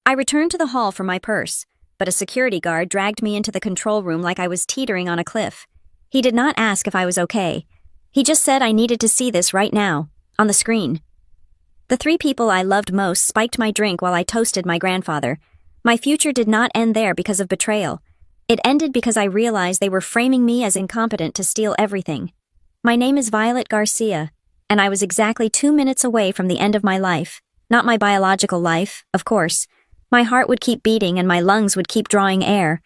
I returned to the hall for my purse, but a security guard dragged me into the control room like I was teetering on a cliff. He did not ask if I was okay. He just said I needed to see this right now, on the screen. The three people I loved most spiked my drink while I toasted my grandfather. My future did not end there because of betrayal. It ended because I realized they were framing me as incompetent to steal everything. My name is Violet Garcia, and I was exactly 2 minutes away from the end of my life. Not my biological life, of course. My heart would keep beating and my lungs would keep drawing air.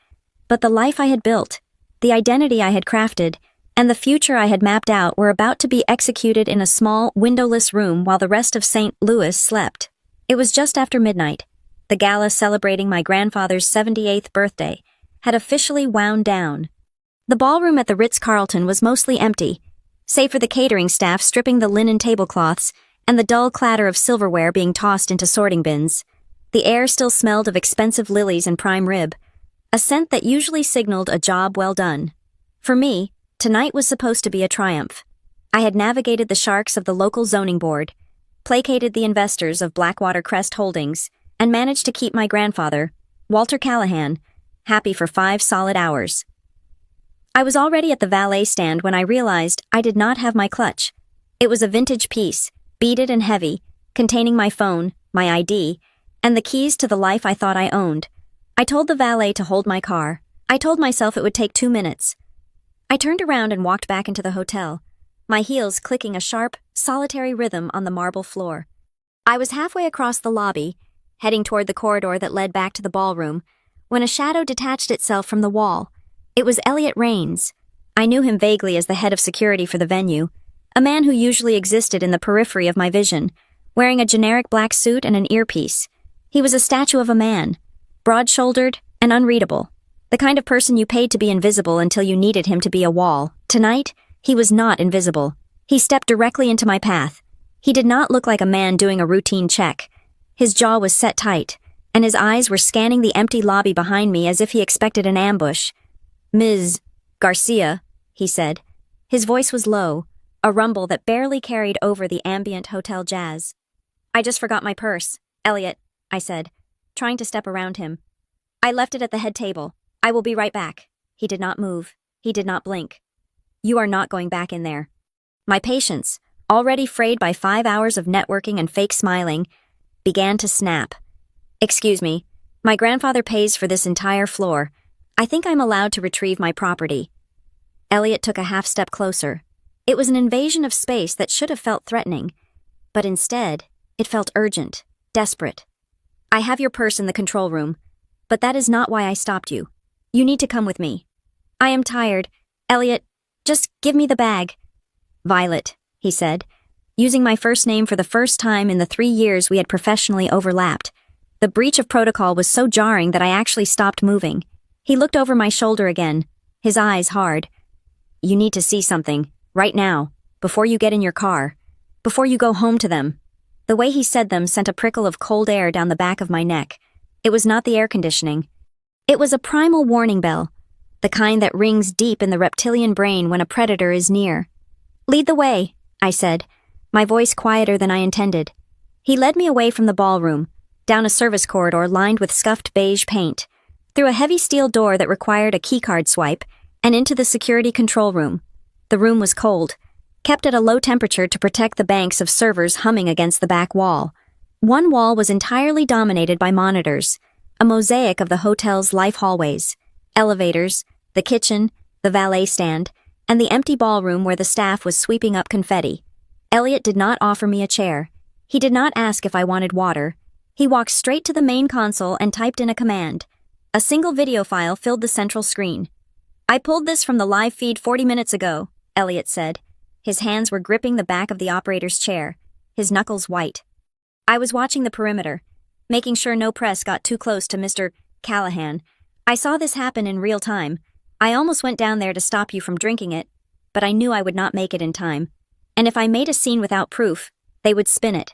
But the life I had built, the identity I had crafted, and the future I had mapped out were about to be executed in a small, windowless room while the rest of St. Louis slept. It was just after midnight. The gala celebrating my grandfather's 78th birthday had officially wound down. The ballroom at the Ritz-Carlton was mostly empty, save for the catering staff stripping the linen tablecloths and the dull clatter of silverware being tossed into sorting bins. The air still smelled of expensive lilies and prime rib, a scent that usually signaled a job well done. For me, tonight was supposed to be a triumph. I had navigated the sharks of the local zoning board, placated the investors of Blackwater Crest Holdings, and managed to keep my grandfather, Walter Callahan, happy for 5 solid hours. I was already at the valet stand when I realized I did not have my clutch. It was a vintage piece, beaded and heavy, containing my phone, my ID, and the keys to the life I thought I owned. I told the valet to hold my car. I told myself it would take 2 minutes. I turned around and walked back into the hotel, my heels clicking a sharp, solitary rhythm on the marble floor. I was halfway across the lobby, heading toward the corridor that led back to the ballroom, when a shadow detached itself from the wall. It was Elliot Raines. I knew him vaguely as the head of security for the venue, a man who usually existed in the periphery of my vision, wearing a generic black suit and an earpiece. He was a statue of a man, broad-shouldered and unreadable, the kind of person you paid to be invisible until you needed him to be a wall. Tonight, he was not invisible. He stepped directly into my path. He did not look like a man doing a routine check. His jaw was set tight, and his eyes were scanning the empty lobby behind me as if he expected an ambush. "Ms. Garcia," he said. His voice was low, a rumble that barely carried over the ambient hotel jazz. "I just forgot my purse, Elliot," I said, trying to step around him. "I left it at the head table. I will be right back." He did not move. He did not blink. "You are not going back in there." My patience, already frayed by 5 hours of networking and fake smiling, began to snap. "Excuse me, my grandfather pays for this entire floor. I think I'm allowed to retrieve my property." Elliot took a half step closer. It was an invasion of space that should have felt threatening, but instead, it felt urgent, desperate. "I have your purse in the control room, but that is not why I stopped you. You need to come with me." "I am tired. Elliot, just give me the bag." "Violet," he said, using my first name for the first time in the 3 years we had professionally overlapped. The breach of protocol was so jarring that I actually stopped moving. He looked over my shoulder again, his eyes hard. "You need to see something, right now, before you get in your car, before you go home to them." The way he said them sent a prickle of cold air down the back of my neck. It was not the air conditioning. It was a primal warning bell, the kind that rings deep in the reptilian brain when a predator is near. "Lead the way," I said, my voice quieter than I intended. He led me away from the ballroom, down a service corridor lined with scuffed beige paint, through a heavy steel door that required a keycard swipe, and into the security control room. The room was cold, kept at a low temperature to protect the banks of servers humming against the back wall. One wall was entirely dominated by monitors, a mosaic of the hotel's life hallways, elevators, the kitchen, the valet stand, and the empty ballroom where the staff was sweeping up confetti. Elliot did not offer me a chair. He did not ask if I wanted water. He walked straight to the main console and typed in a command. A single video file filled the central screen. "I pulled this from the live feed 40 minutes ago," Elliot said. His hands were gripping the back of the operator's chair, his knuckles white. I was watching the perimeter, making sure no press got too close to Mr. Callahan. "I saw this happen in real time. I almost went down there to stop you from drinking it, but I knew I would not make it in time. And if I made a scene without proof, they would spin it."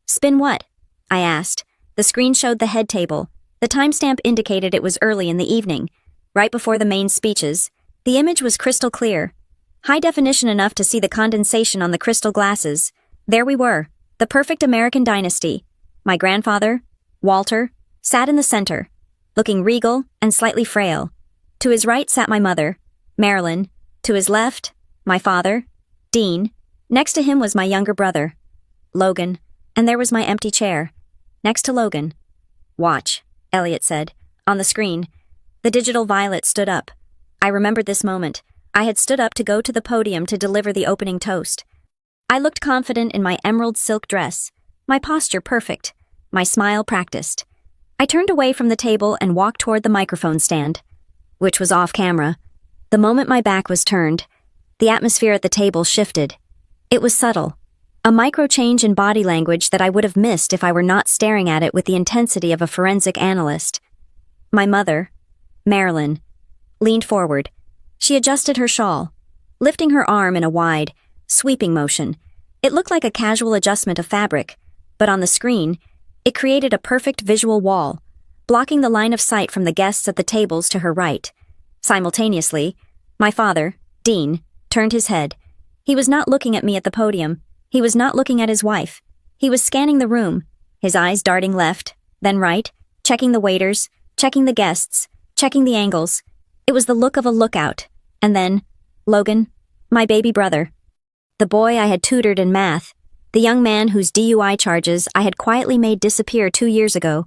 "Spin what?" I asked. The screen showed the head table. The timestamp indicated it was early in the evening, right before the main speeches. The image was crystal clear, high definition enough to see the condensation on the crystal glasses. There we were, the perfect American dynasty. My grandfather, Walter, sat in the center, looking regal and slightly frail. To his right sat my mother, Marilyn. To his left, my father, Dean. Next to him was my younger brother, Logan, and there was my empty chair. Next to Logan. "Watch," Elliot said. On the screen, the digital violet stood up. I remembered this moment. I had stood up to go to the podium to deliver the opening toast. I looked confident in my emerald silk dress, my posture perfect, my smile practiced. I turned away from the table and walked toward the microphone stand, which was off camera. The moment my back was turned, the atmosphere at the table shifted. It was subtle, a micro change in body language that I would have missed if I were not staring at it with the intensity of a forensic analyst. My mother, Marilyn, leaned forward. She adjusted her shawl, lifting her arm in a wide, sweeping motion. It looked like a casual adjustment of fabric, but on the screen, it created a perfect visual wall, blocking the line of sight from the guests at the tables to her right. Simultaneously, my father, Dean, turned his head. He was not looking at me at the podium. He was not looking at his wife. He was scanning the room, his eyes darting left, then right, checking the waiters, checking the guests, checking the angles. It was the look of a lookout. And then, Logan, my baby brother. The boy I had tutored in math, the young man whose DUI charges I had quietly made disappear 2 years ago,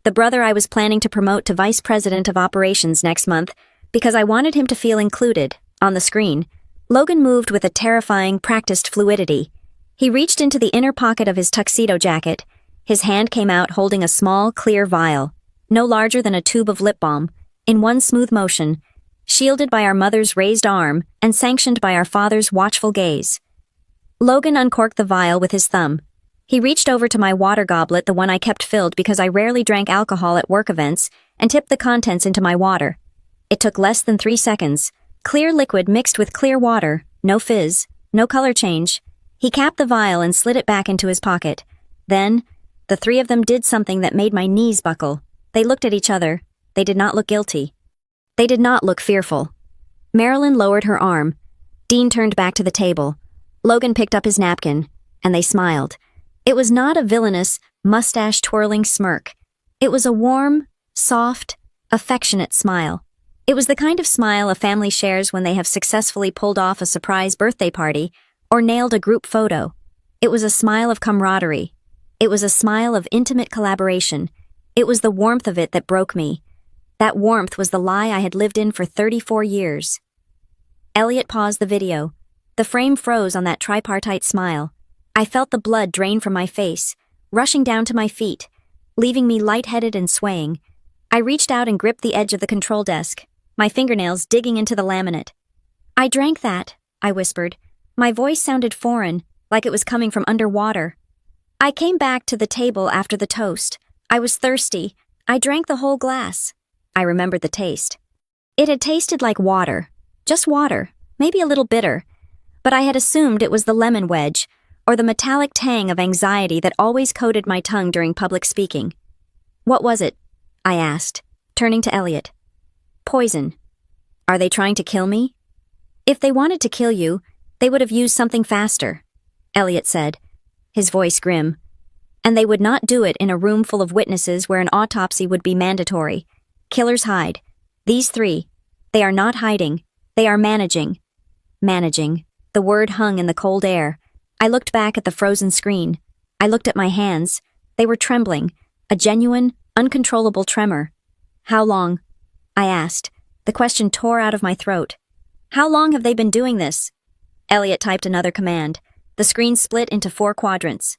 the brother I was planning to promote to Vice President of Operations next month because I wanted him to feel included. On the screen, Logan moved with a terrifying, practiced fluidity. He reached into the inner pocket of his tuxedo jacket. His hand came out holding a small, clear vial, no larger than a tube of lip balm, in one smooth motion, shielded by our mother's raised arm and sanctioned by our father's watchful gaze. Logan uncorked the vial with his thumb. He reached over to my water goblet, the one I kept filled because I rarely drank alcohol at work events, and tipped the contents into my water. It took less than 3 seconds. Clear liquid mixed with clear water, no fizz, no color change. He capped the vial and slid it back into his pocket. Then, the three of them did something that made my knees buckle. They looked at each other. They did not look guilty. They did not look fearful. Marilyn lowered her arm. Dean turned back to the table. Logan picked up his napkin, and they smiled. It was not a villainous, mustache-twirling smirk. It was a warm, soft, affectionate smile. It was the kind of smile a family shares when they have successfully pulled off a surprise birthday party or nailed a group photo. It was a smile of camaraderie. It was a smile of intimate collaboration. It was the warmth of it that broke me. That warmth was the lie I had lived in for 34 years. Elliot paused the video. The frame froze on that tripartite smile. I felt the blood drain from my face, rushing down to my feet, leaving me lightheaded and swaying. I reached out and gripped the edge of the control desk, my fingernails digging into the laminate. "I drank that," I whispered. My voice sounded foreign, like it was coming from underwater. I came back to the table after the toast. I was thirsty. I drank the whole glass. I remembered the taste. It had tasted like water. Just water, maybe a little bitter. But I had assumed it was the lemon wedge, or the metallic tang of anxiety that always coated my tongue during public speaking. "What was it?" I asked, turning to Elliot. "Poison. Are they trying to kill me?" "If they wanted to kill you, they would have used something faster," Elliot said, his voice grim. "And they would not do it in a room full of witnesses where an autopsy would be mandatory. Killers hide. These three, they are not hiding. They are managing." Managing. The word hung in the cold air. I looked back at the frozen screen. I looked at my hands. They were trembling, a genuine, uncontrollable tremor. "How long?" I asked. The question tore out of my throat. "How long have they been doing this?" Elliot typed another command. The screen split into 4 quadrants.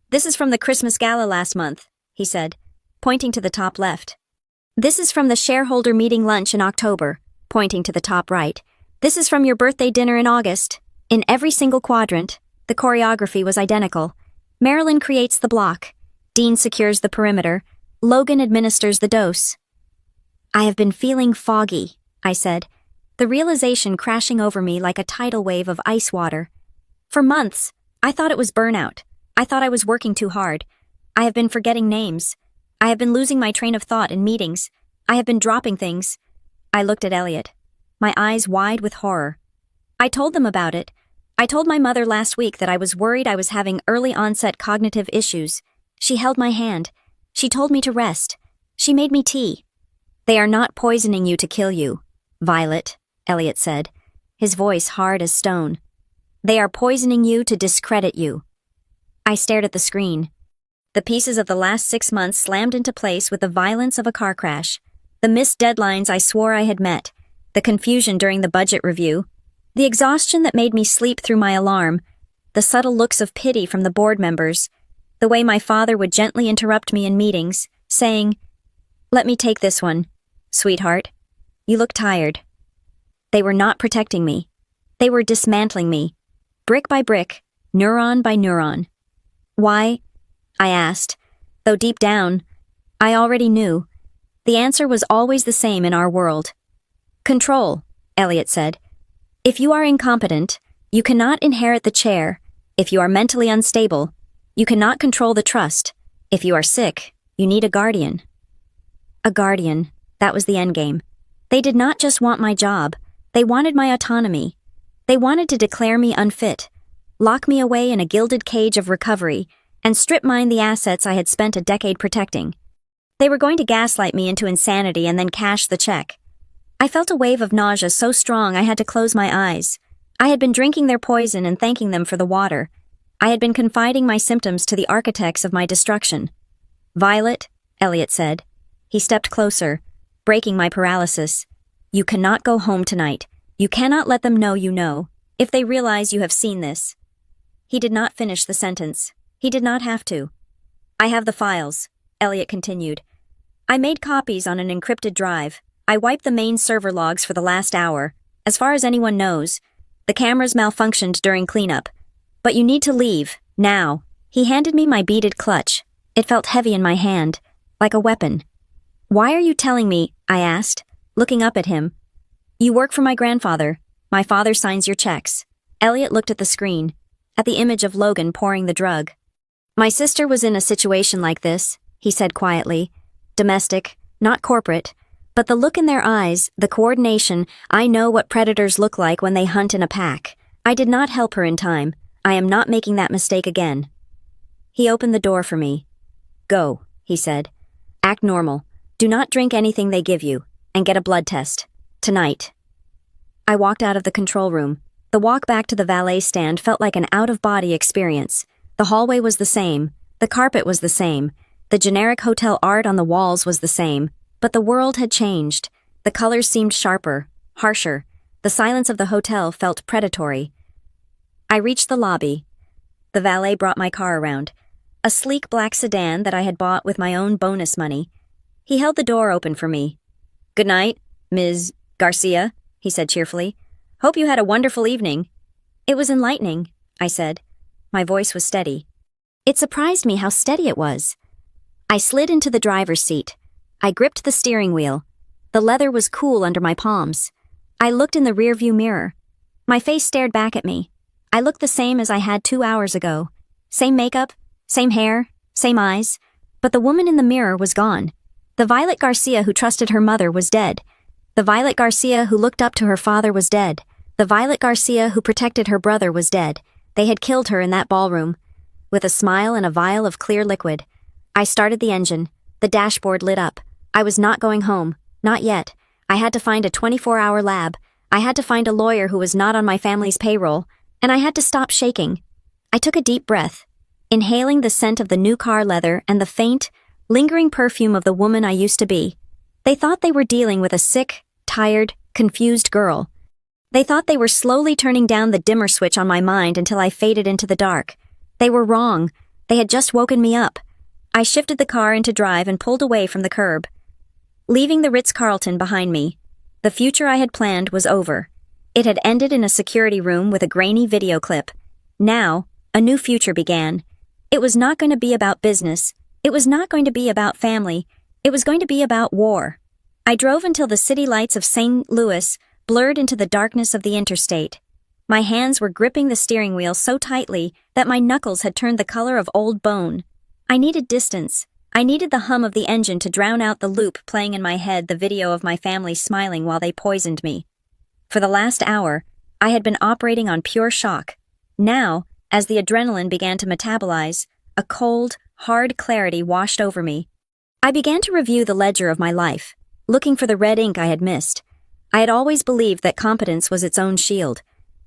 "This is from the Christmas gala last month," he said, pointing to the top left. "This is from the shareholder meeting lunch in October," pointing to the top right. "This is from your birthday dinner in August." In every single quadrant, the choreography was identical. Marilyn creates the block. Dean secures the perimeter. Logan administers the dose. "I have been feeling foggy," I said, the realization crashing over me like a tidal wave of ice water. For months, I thought it was burnout. I thought I was working too hard. I have been forgetting names. I have been losing my train of thought in meetings. I have been dropping things. I looked at Elliot, my eyes wide with horror. I told them about it. I told my mother last week that I was worried I was having early onset cognitive issues. She held my hand. She told me to rest. She made me tea. They are not poisoning you to kill you, Violet, Elliot said, his voice hard as stone. They are poisoning you to discredit you. I stared at the screen. The pieces of the last 6 months slammed into place with the violence of a car crash. The missed deadlines I swore I had met, the confusion during the budget review, the exhaustion that made me sleep through my alarm, the subtle looks of pity from the board members, the way my father would gently interrupt me in meetings, saying, "Let me take this one, sweetheart. You look tired." They were not protecting me. They were dismantling me, brick by brick, neuron by neuron. Why? I asked, though deep down, I already knew. The answer was always the same in our world. Control, Elliot said. If you are incompetent, you cannot inherit the chair. If you are mentally unstable, you cannot control the trust. If you are sick, you need a guardian. A guardian, that was the endgame. They did not just want my job, they wanted my autonomy. They wanted to declare me unfit, lock me away in a gilded cage of recovery, and strip mine the assets I had spent a decade protecting. They were going to gaslight me into insanity and then cash the check. I felt a wave of nausea so strong I had to close my eyes. I had been drinking their poison and thanking them for the water. I had been confiding my symptoms to the architects of my destruction. Violet, Elliot said. He stepped closer, breaking my paralysis. You cannot go home tonight. You cannot let them know you know, if they realize you have seen this. He did not finish the sentence. He did not have to. I have the files, Elliot continued. I made copies on an encrypted drive. I wiped the main server logs for the last hour. As far as anyone knows, the cameras malfunctioned during cleanup. But you need to leave, now. He handed me my beaded clutch. It felt heavy in my hand, like a weapon. Why are you telling me? I asked, looking up at him. You work for my grandfather. My father signs your checks. Elliot looked at the screen, at the image of Logan pouring the drug. My sister was in a situation like this, he said quietly. Domestic, not corporate. But the look in their eyes, the coordination, I know what predators look like when they hunt in a pack. I did not help her in time. I am not making that mistake again. He opened the door for me. Go, he said. Act normal. Do not drink anything they give you, and get a blood test. Tonight. I walked out of the control room. The walk back to the valet stand felt like an out-of-body experience. The hallway was the same. The carpet was the same. The generic hotel art on the walls was the same. But the world had changed. The colors seemed sharper, harsher. The silence of the hotel felt predatory. I reached the lobby. The valet brought my car around. A sleek black sedan that I had bought with my own bonus money. He held the door open for me. Good night, Ms. Garcia, he said cheerfully. Hope you had a wonderful evening. It was enlightening, I said. My voice was steady. It surprised me how steady it was. I slid into the driver's seat. I gripped the steering wheel. The leather was cool under my palms. I looked in the rearview mirror. My face stared back at me. I looked the same as I had 2 hours ago. Same makeup, same hair, same eyes. But the woman in the mirror was gone. The Violet Garcia who trusted her mother was dead. The Violet Garcia who looked up to her father was dead. The Violet Garcia who protected her brother was dead. They had killed her in that ballroom. With a smile and a vial of clear liquid, I started the engine. The dashboard lit up. I was not going home. Not yet. I had to find a 24-hour lab. I had to find a lawyer who was not on my family's payroll. And I had to stop shaking. I took a deep breath, inhaling the scent of the new car leather and the faint, lingering perfume of the woman I used to be. They thought they were dealing with a sick, tired, confused girl. They thought they were slowly turning down the dimmer switch on my mind until I faded into the dark. They were wrong. They had just woken me up. I shifted the car into drive and pulled away from the curb. Leaving the Ritz-Carlton behind me, the future I had planned was over. It had ended in a security room with a grainy video clip. Now, a new future began. It was not going to be about business. It was not going to be about family. It was going to be about war. I drove until the city lights of St. Louis blurred into the darkness of the interstate. My hands were gripping the steering wheel so tightly that my knuckles had turned the color of old bone. I needed distance. I needed the hum of the engine to drown out the loop playing in my head, the video of my family smiling while they poisoned me. For the last hour, I had been operating on pure shock. Now, as the adrenaline began to metabolize, a cold, hard clarity washed over me. I began to review the ledger of my life, looking for the red ink I had missed. I had always believed that competence was its own shield.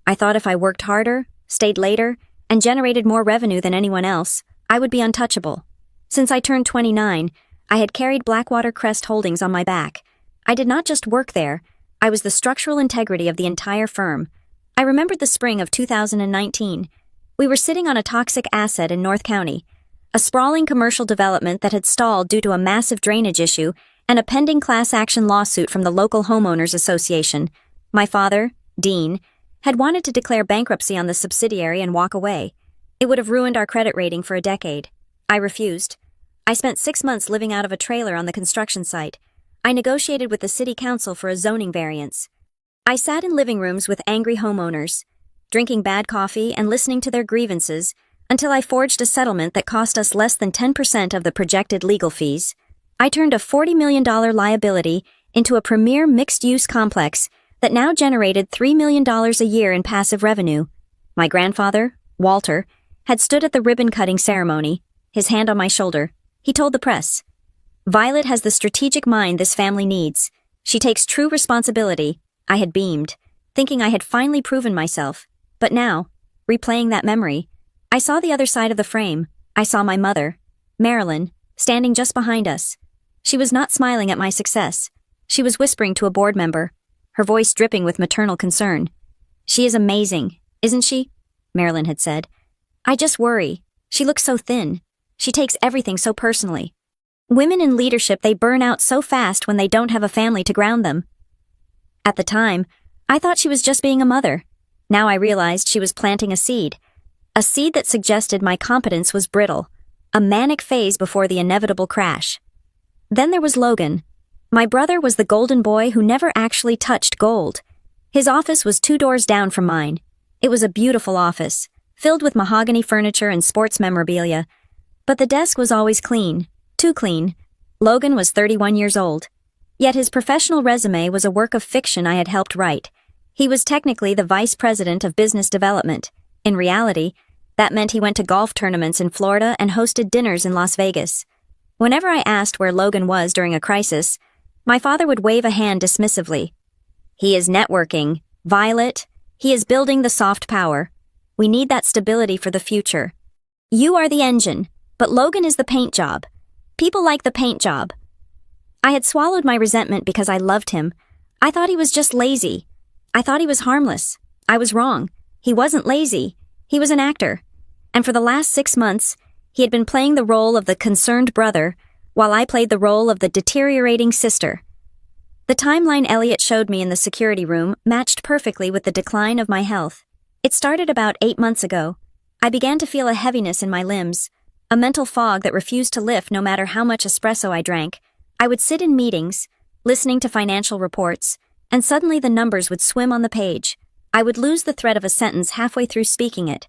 I thought if I worked harder, stayed later, and generated more revenue than anyone else, I would be untouchable. Since I turned 29, I had carried Blackwater Crest Holdings on my back. I did not just work there, I was the structural integrity of the entire firm. I remembered the spring of 2019. We were sitting on a toxic asset in North County, a sprawling commercial development that had stalled due to a massive drainage issue and a pending class action lawsuit from the local homeowners association. My father, Dean, had wanted to declare bankruptcy on the subsidiary and walk away. It would have ruined our credit rating for a decade. I refused. I spent 6 months living out of a trailer on the construction site. I negotiated with the city council for a zoning variance. I sat in living rooms with angry homeowners, drinking bad coffee and listening to their grievances until I forged a settlement that cost us less than 10% of the projected legal fees. I turned a $40 million liability into a premier mixed-use complex that now generated $3 million a year in passive revenue. My grandfather, Walter, had stood at the ribbon-cutting ceremony, his hand on my shoulder. He told the press, "Violet has the strategic mind this family needs. She takes true responsibility." I had beamed, thinking I had finally proven myself. But now, replaying that memory, I saw the other side of the frame. I saw my mother, Marilyn, standing just behind us. She was not smiling at my success. She was whispering to a board member, her voice dripping with maternal concern. "She is amazing, isn't she?" Marilyn had said. "I just worry. She looks so thin. She takes everything so personally. Women in leadership, they burn out so fast when they don't have a family to ground them." At the time, I thought she was just being a mother. Now I realized she was planting a seed that suggested my competence was brittle, a manic phase before the inevitable crash. Then there was Logan. My brother was the golden boy who never actually touched gold. His office was 2 doors down from mine. It was a beautiful office, filled with mahogany furniture and sports memorabilia. But the desk was always clean, too clean. Logan was 31 years old. Yet his professional resume was a work of fiction I had helped write. He was technically the vice president of business development. In reality, that meant he went to golf tournaments in Florida and hosted dinners in Las Vegas. Whenever I asked where Logan was during a crisis, my father would wave a hand dismissively. "He is networking. Violet, he is building the soft power. We need that stability for the future. You are the engine, but Logan is the paint job. People like the paint job." I had swallowed my resentment because I loved him. I thought he was just lazy. I thought he was harmless. I was wrong. He wasn't lazy. He was an actor. And for the last 6 months, he had been playing the role of the concerned brother, while I played the role of the deteriorating sister. The timeline Elliot showed me in the security room matched perfectly with the decline of my health. It started about 8 months ago. I began to feel a heaviness in my limbs, a mental fog that refused to lift no matter how much espresso I drank. I would sit in meetings, listening to financial reports, and suddenly the numbers would swim on the page. I would lose the thread of a sentence halfway through speaking it.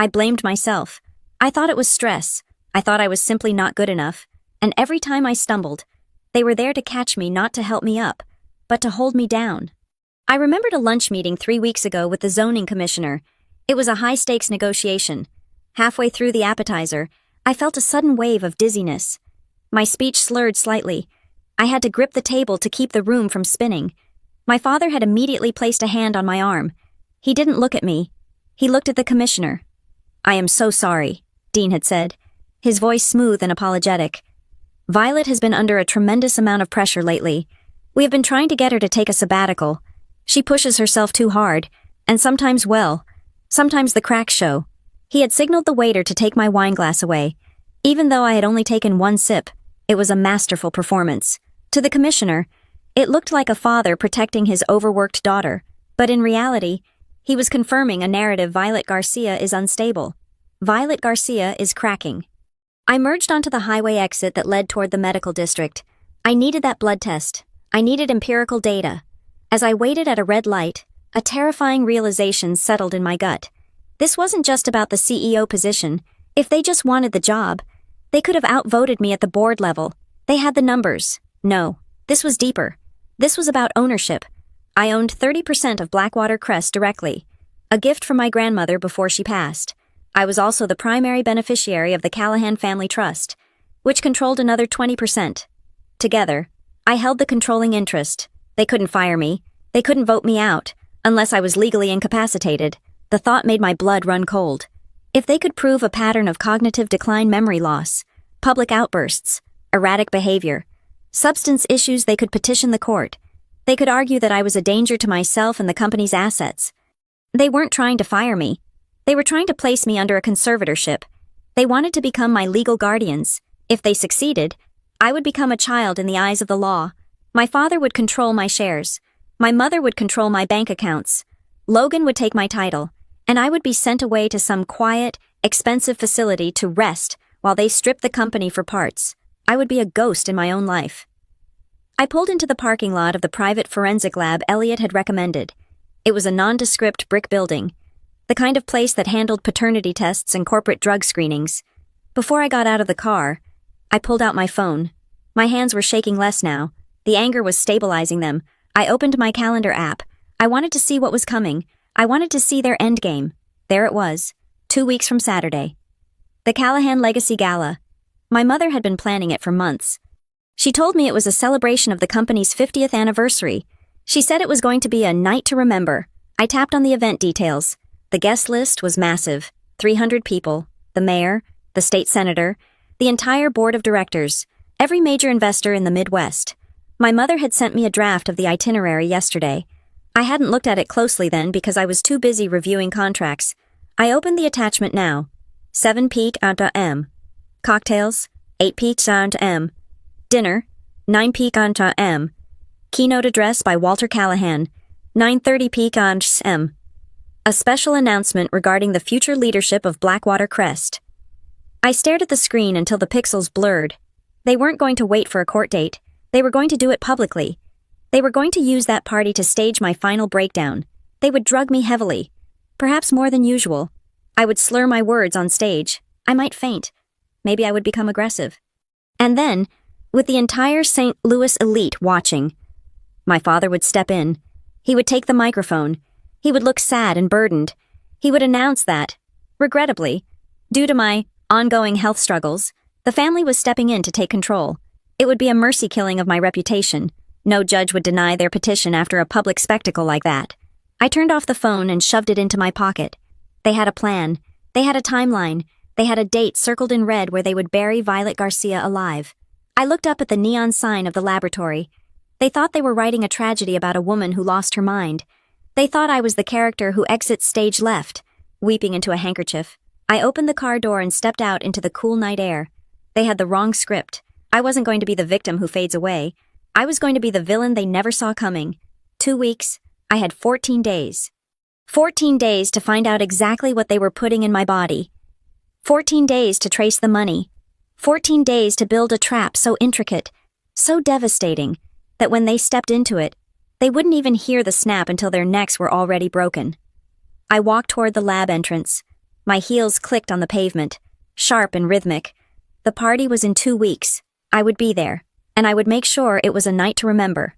I blamed myself. I thought it was stress. I thought I was simply not good enough. And every time I stumbled, they were there to catch me, not to help me up, but to hold me down. I remembered a lunch meeting 3 weeks ago with the zoning commissioner. It was a high-stakes negotiation. Halfway through the appetizer, I felt a sudden wave of dizziness. My speech slurred slightly. I had to grip the table to keep the room from spinning. My father had immediately placed a hand on my arm. He didn't look at me. He looked at the commissioner. "I am so sorry," Dean had said, his voice smooth and apologetic. "Violet has been under a tremendous amount of pressure lately. We have been trying to get her to take a sabbatical. She pushes herself too hard, and sometimes the cracks show." He had signaled the waiter to take my wine glass away. Even though I had only taken 1 sip, it was a masterful performance. To the commissioner, it looked like a father protecting his overworked daughter, but in reality, he was confirming a narrative. Violet Garcia is unstable. Violet Garcia is cracking. I merged onto the highway exit that led toward the medical district. I needed that blood test. I needed empirical data. As I waited at a red light, a terrifying realization settled in my gut. This wasn't just about the CEO position. If they just wanted the job, they could have outvoted me at the board level. They had the numbers. No, this was deeper. This was about ownership. I owned 30% of Blackwater Crest directly, a gift from my grandmother before she passed. I was also the primary beneficiary of the Callahan Family Trust, which controlled another 20%. Together, I held the controlling interest. They couldn't fire me. They couldn't vote me out, unless I was legally incapacitated. The thought made my blood run cold. If they could prove a pattern of cognitive decline, memory loss, public outbursts, erratic behavior, substance issues, they could petition the court. They could argue that I was a danger to myself and the company's assets. They weren't trying to fire me. They were trying to place me under a conservatorship. They wanted to become my legal guardians. If they succeeded, I would become a child in the eyes of the law. My father would control my shares. My mother would control my bank accounts. Logan would take my title, and I would be sent away to some quiet, expensive facility to rest while they stripped the company for parts. I would be a ghost in my own life. I pulled into the parking lot of the private forensic lab Elliot had recommended. It was a nondescript brick building, the kind of place that handled paternity tests and corporate drug screenings. Before I got out of the car, I pulled out my phone. My hands were shaking less now. The anger was stabilizing them. I opened my calendar app. I wanted to see what was coming. I wanted to see their endgame. There it was, 2 weeks from Saturday. The Callahan Legacy Gala. My mother had been planning it for months. She told me it was a celebration of the company's 50th anniversary. She said it was going to be a night to remember. I tapped on the event details. The guest list was massive. 300 people. The mayor, the state senator, the entire board of directors, every major investor in the Midwest. My mother had sent me a draft of the itinerary yesterday. I hadn't looked at it closely then because I was too busy reviewing contracts. I opened the attachment now. 7 p.m. Cocktails, 8 p.m. Dinner, 9 p.m. Keynote address by Walter Callahan, 9:30 p.m. A special announcement regarding the future leadership of Blackwater Crest. I stared at the screen until the pixels blurred. They weren't going to wait for a court date. They were going to do it publicly. They were going to use that party to stage my final breakdown. They would drug me heavily, perhaps more than usual. I would slur my words on stage. I might faint. Maybe I would become aggressive. And then, with the entire St. Louis elite watching, my father would step in. He would take the microphone. He would look sad and burdened. He would announce that, regrettably, due to my ongoing health struggles, the family was stepping in to take control. It would be a mercy killing of my reputation. No judge would deny their petition after a public spectacle like that. I turned off the phone and shoved it into my pocket. They had a plan. They had a timeline. They had a date circled in red where they would bury Violet Garcia alive. I looked up at the neon sign of the laboratory. They thought they were writing a tragedy about a woman who lost her mind. They thought I was the character who exits stage left, weeping into a handkerchief. I opened the car door and stepped out into the cool night air. They had the wrong script. I wasn't going to be the victim who fades away. I was going to be the villain they never saw coming. 2 weeks. I had 14 days. 14 days to find out exactly what they were putting in my body. 14 days to trace the money. 14 days to build a trap so intricate, so devastating, that when they stepped into it, they wouldn't even hear the snap until their necks were already broken. I walked toward the lab entrance. My heels clicked on the pavement, sharp and rhythmic. The party was in 2 weeks. I would be there, and I would make sure it was a night to remember.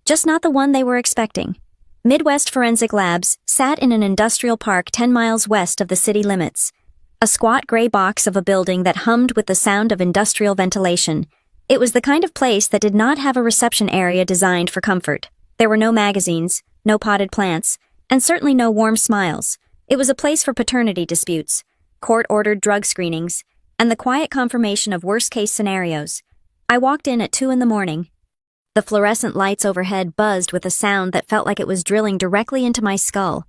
Just not the one they were expecting. Midwest Forensic Labs sat in an industrial park 10 miles west of the city limits. A squat gray box of a building that hummed with the sound of industrial ventilation. It was the kind of place that did not have a reception area designed for comfort. There were no magazines, no potted plants, and certainly no warm smiles. It was a place for paternity disputes, court-ordered drug screenings, and the quiet confirmation of worst-case scenarios. I walked in at 2 a.m. The fluorescent lights overhead buzzed with a sound that felt like it was drilling directly into my skull.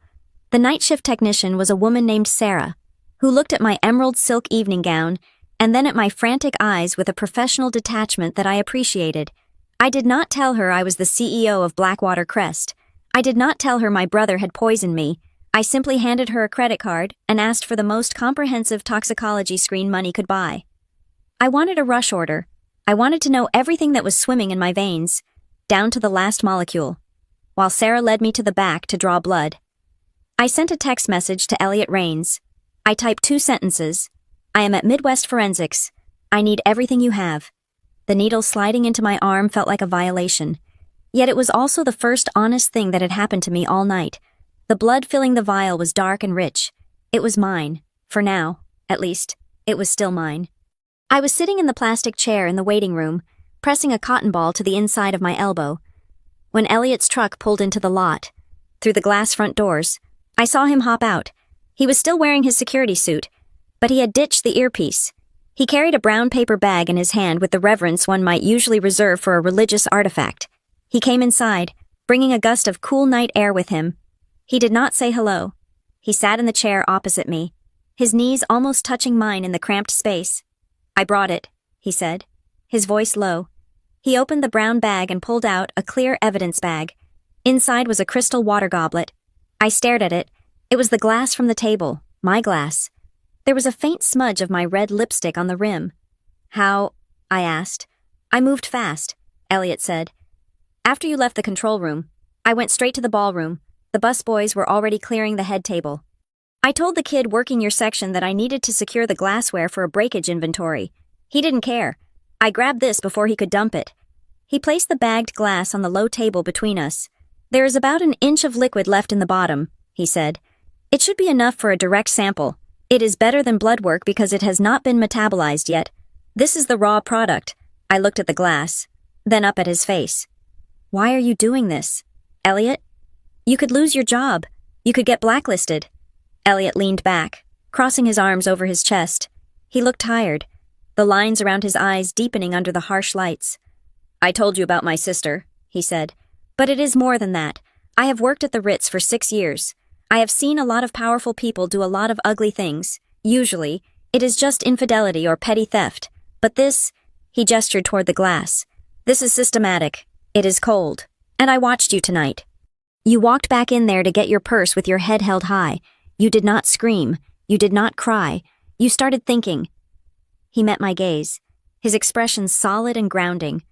The night shift technician was a woman named Sarah, who looked at my emerald silk evening gown and then at my frantic eyes with a professional detachment that I appreciated. I did not tell her I was the CEO of Blackwater Crest. I did not tell her my brother had poisoned me. I simply handed her a credit card and asked for the most comprehensive toxicology screen money could buy. I wanted a rush order. I wanted to know everything that was swimming in my veins, down to the last molecule, while Sarah led me to the back to draw blood. I sent a text message to Elliot Rains. I typed 2 sentences. I am at Midwest Forensics. I need everything you have. The needle sliding into my arm felt like a violation. Yet it was also the first honest thing that had happened to me all night. The blood filling the vial was dark and rich. It was mine. For now, at least, it was still mine. I was sitting in the plastic chair in the waiting room, pressing a cotton ball to the inside of my elbow, when Elliot's truck pulled into the lot. Through the glass front doors, I saw him hop out. He was still wearing his security suit, but he had ditched the earpiece. He carried a brown paper bag in his hand with the reverence one might usually reserve for a religious artifact. He came inside, bringing a gust of cool night air with him. He did not say hello. He sat in the chair opposite me, his knees almost touching mine in the cramped space. "I brought it," he said, his voice low. He opened the brown bag and pulled out a clear evidence bag. Inside was a crystal water goblet. I stared at it. It was the glass from the table, my glass. There was a faint smudge of my red lipstick on the rim. "How?" I asked. "I moved fast," Elliot said. "After you left the control room, I went straight to the ballroom. The busboys were already clearing the head table. I told the kid working your section that I needed to secure the glassware for a breakage inventory. He didn't care. I grabbed this before he could dump it." He placed the bagged glass on the low table between us. "There is about an inch of liquid left in the bottom," he said. "It should be enough for a direct sample. It is better than blood work because it has not been metabolized yet. This is the raw product." I looked at the glass, then up at his face. "Why are you doing this, Elliot? You could lose your job. You could get blacklisted." Elliot leaned back, crossing his arms over his chest. He looked tired, the lines around his eyes deepening under the harsh lights. "I told you about my sister," he said. "But it is more than that. I have worked at the Ritz for 6 years. I have seen a lot of powerful people do a lot of ugly things. Usually, it is just infidelity or petty theft. But this," he gestured toward the glass, "this is systematic. It is cold. And I watched you tonight. You walked back in there to get your purse with your head held high. You did not scream. You did not cry. You started thinking." He met my gaze, his expression solid and grounding.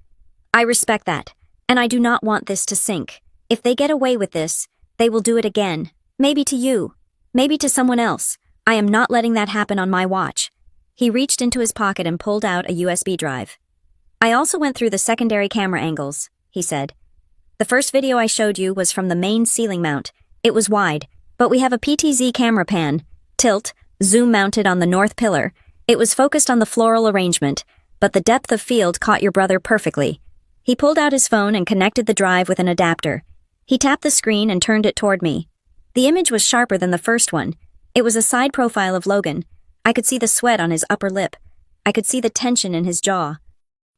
"I respect that, and I do not want this to sink. If they get away with this, they will do it again. Maybe to you. Maybe to someone else. I am not letting that happen on my watch." He reached into his pocket and pulled out a USB drive. "I also went through the secondary camera angles," he said. "The first video I showed you was from the main ceiling mount. It was wide, but we have a PTZ camera pan, tilt, zoom mounted on the north pillar. It was focused on the floral arrangement, but the depth of field caught your brother perfectly." He pulled out his phone and connected the drive with an adapter. He tapped the screen and turned it toward me. The image was sharper than the first one. It was a side profile of Logan. I could see the sweat on his upper lip. I could see the tension in his jaw.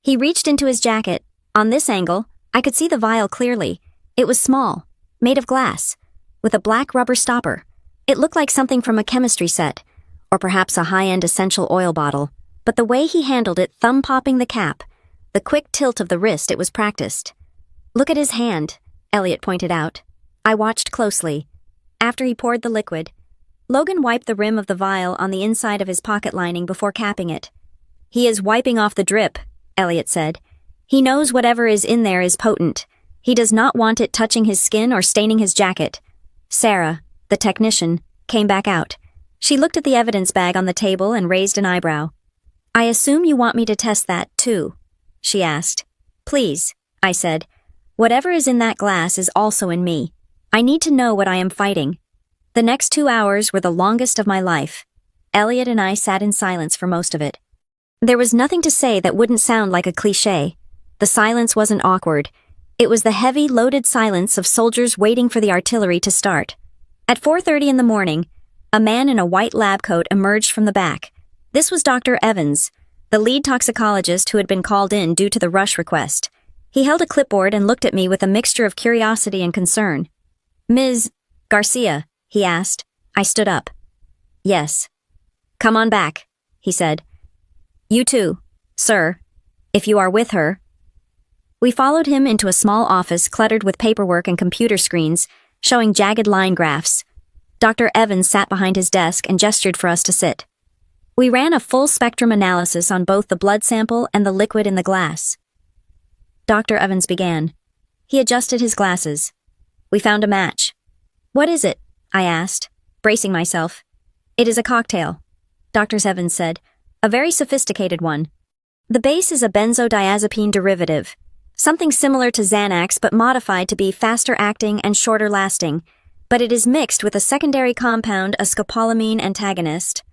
He reached into his jacket. On this angle, I could see the vial clearly. It was small, made of glass, with a black rubber stopper. It looked like something from a chemistry set, or perhaps a high-end essential oil bottle. But the way he handled it, thumb-popping the cap, the quick tilt of the wrist, it was practiced. "Look at his hand," Elliot pointed out. I watched closely. After he poured the liquid, Logan wiped the rim of the vial on the inside of his pocket lining before capping it. "He is wiping off the drip," Elliot said. "He knows whatever is in there is potent. He does not want it touching his skin or staining his jacket." Sarah, the technician, came back out. She looked at the evidence bag on the table and raised an eyebrow. "I assume you want me to test that, too?" she asked. "Please," I said. "Whatever is in that glass is also in me. I need to know what I am fighting." The next 2 hours were the longest of my life. Elliot and I sat in silence for most of it. There was nothing to say that wouldn't sound like a cliché. The silence wasn't awkward. It was the heavy, loaded silence of soldiers waiting for the artillery to start. At 4:30 in the morning, a man in a white lab coat emerged from the back. This was Dr. Evans, the lead toxicologist who had been called in due to the rush request. He held a clipboard and looked at me with a mixture of curiosity and concern. "Ms. Garcia?" he asked. I stood up. "Yes." "Come on back," he said. "You too, sir, if you are with her." We followed him into a small office cluttered with paperwork and computer screens, showing jagged line graphs. Dr. Evans sat behind his desk and gestured for us to sit. We ran a full-spectrum analysis on both the blood sample and the liquid in the glass. Dr. Evans began. He adjusted his glasses. We found a match. "What is it?" I asked, bracing myself. "It is a cocktail," Dr. Evans said. "A very sophisticated one. The base is a benzodiazepine derivative, something similar to Xanax but modified to be faster acting and shorter lasting, but it is mixed with a secondary compound, a scopolamine antagonist."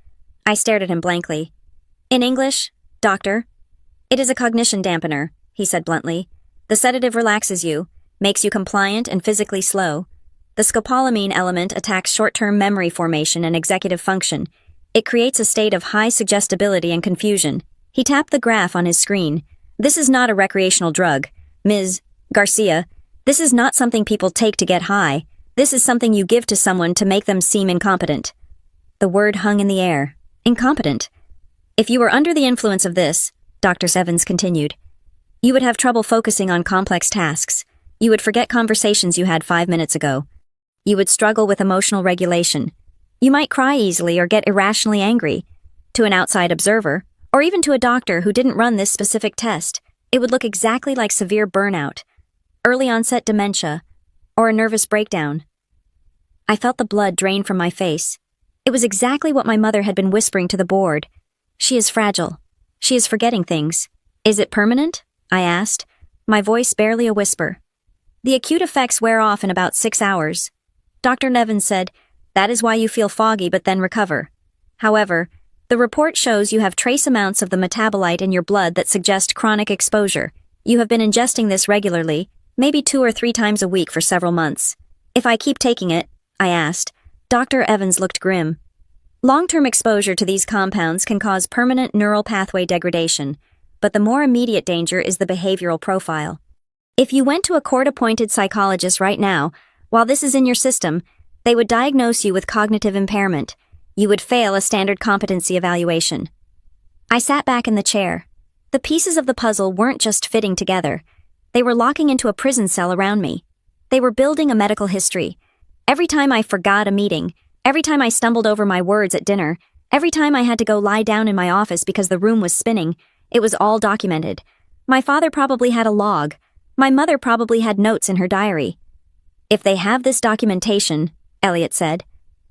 I stared at him blankly. "In English?" Doctor, it is a cognition dampener, he said bluntly. The sedative relaxes you, makes you compliant and physically slow. The scopolamine element attacks short-term memory formation and executive function. It creates a state of high suggestibility and confusion. He tapped the graph on his screen. This is not a recreational drug. Ms. Garcia, this is not something people take to get high. This is something you give to someone to make them seem incompetent. The word hung in the air. Incompetent. If you were under the influence of this, Dr. Evans continued, you would have trouble focusing on complex tasks. You would forget conversations you had 5 minutes ago. You would struggle with emotional regulation. You might cry easily or get irrationally angry. To an outside observer, or even to a doctor who didn't run this specific test, it would look exactly like severe burnout, early onset dementia, or a nervous breakdown. I felt the blood drain from my face. It was exactly what my mother had been whispering to the board. She is fragile. She is forgetting things. Is it permanent? I asked, my voice barely a whisper. The acute effects wear off in about 6 hours. Dr. Nevins said, that is why you feel foggy but then recover. However, the report shows you have trace amounts of the metabolite in your blood that suggest chronic exposure. You have been ingesting this regularly, maybe 2 or 3 times a week for several months. If I keep taking it, I asked. Dr. Evans looked grim. Long-term exposure to these compounds can cause permanent neural pathway degradation, but the more immediate danger is the behavioral profile. If you went to a court-appointed psychologist right now, while this is in your system, they would diagnose you with cognitive impairment. You would fail a standard competency evaluation. I sat back in the chair. The pieces of the puzzle weren't just fitting together. They were locking into a prison cell around me. They were building a medical history. Every time I forgot a meeting, every time I stumbled over my words at dinner, every time I had to go lie down in my office because the room was spinning, it was all documented. My father probably had a log. My mother probably had notes in her diary. If they have this documentation, Elliot said,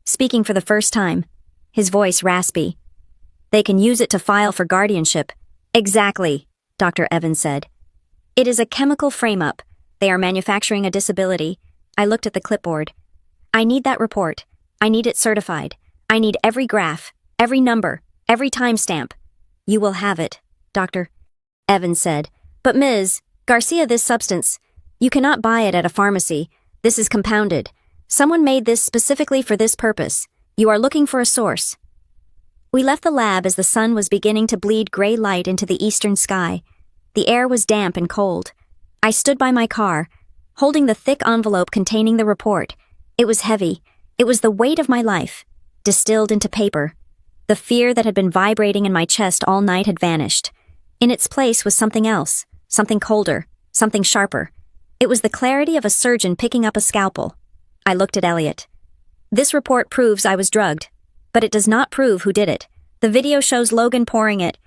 speaking for the first time, his voice raspy, they can use it to file for guardianship. Exactly, Dr. Evans said. It is a chemical frame-up. They are manufacturing a disability. I looked at the clipboard. I need that report. I need it certified. I need every graph, every number, every timestamp. You will have it, Dr. Evans said. But Ms. Garcia, this substance, you cannot buy it at a pharmacy. This is compounded. Someone made this specifically for this purpose. You are looking for a source. We left the lab as the sun was beginning to bleed gray light into the eastern sky. The air was damp and cold. I stood by my car, holding the thick envelope containing the report. It was heavy. It was the weight of my life, distilled into paper. The fear that had been vibrating in my chest all night had vanished. In its place was something else, something colder, something sharper. It was the clarity of a surgeon picking up a scalpel. I looked at Elliot. This report proves I was drugged, but it does not prove who did it. The video shows Logan pouring it,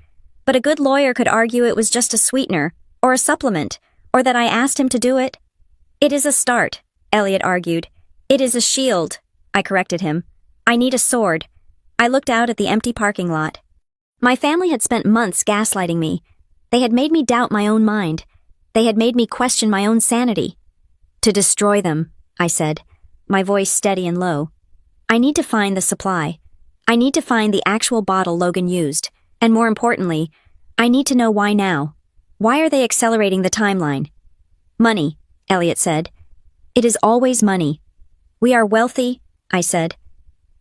but a good lawyer could argue it was just a sweetener, or a supplement, or that I asked him to do it. It is a start, Elliot argued. It is a shield, I corrected him. I need a sword. I looked out at the empty parking lot. My family had spent months gaslighting me. They had made me doubt my own mind. They had made me question my own sanity. To destroy them, I said, my voice steady and low. I need to find the supply. I need to find the actual bottle Logan used. And more importantly, I need to know why now. Why are they accelerating the timeline? Money, Elliot said. It is always money. We are wealthy, I said.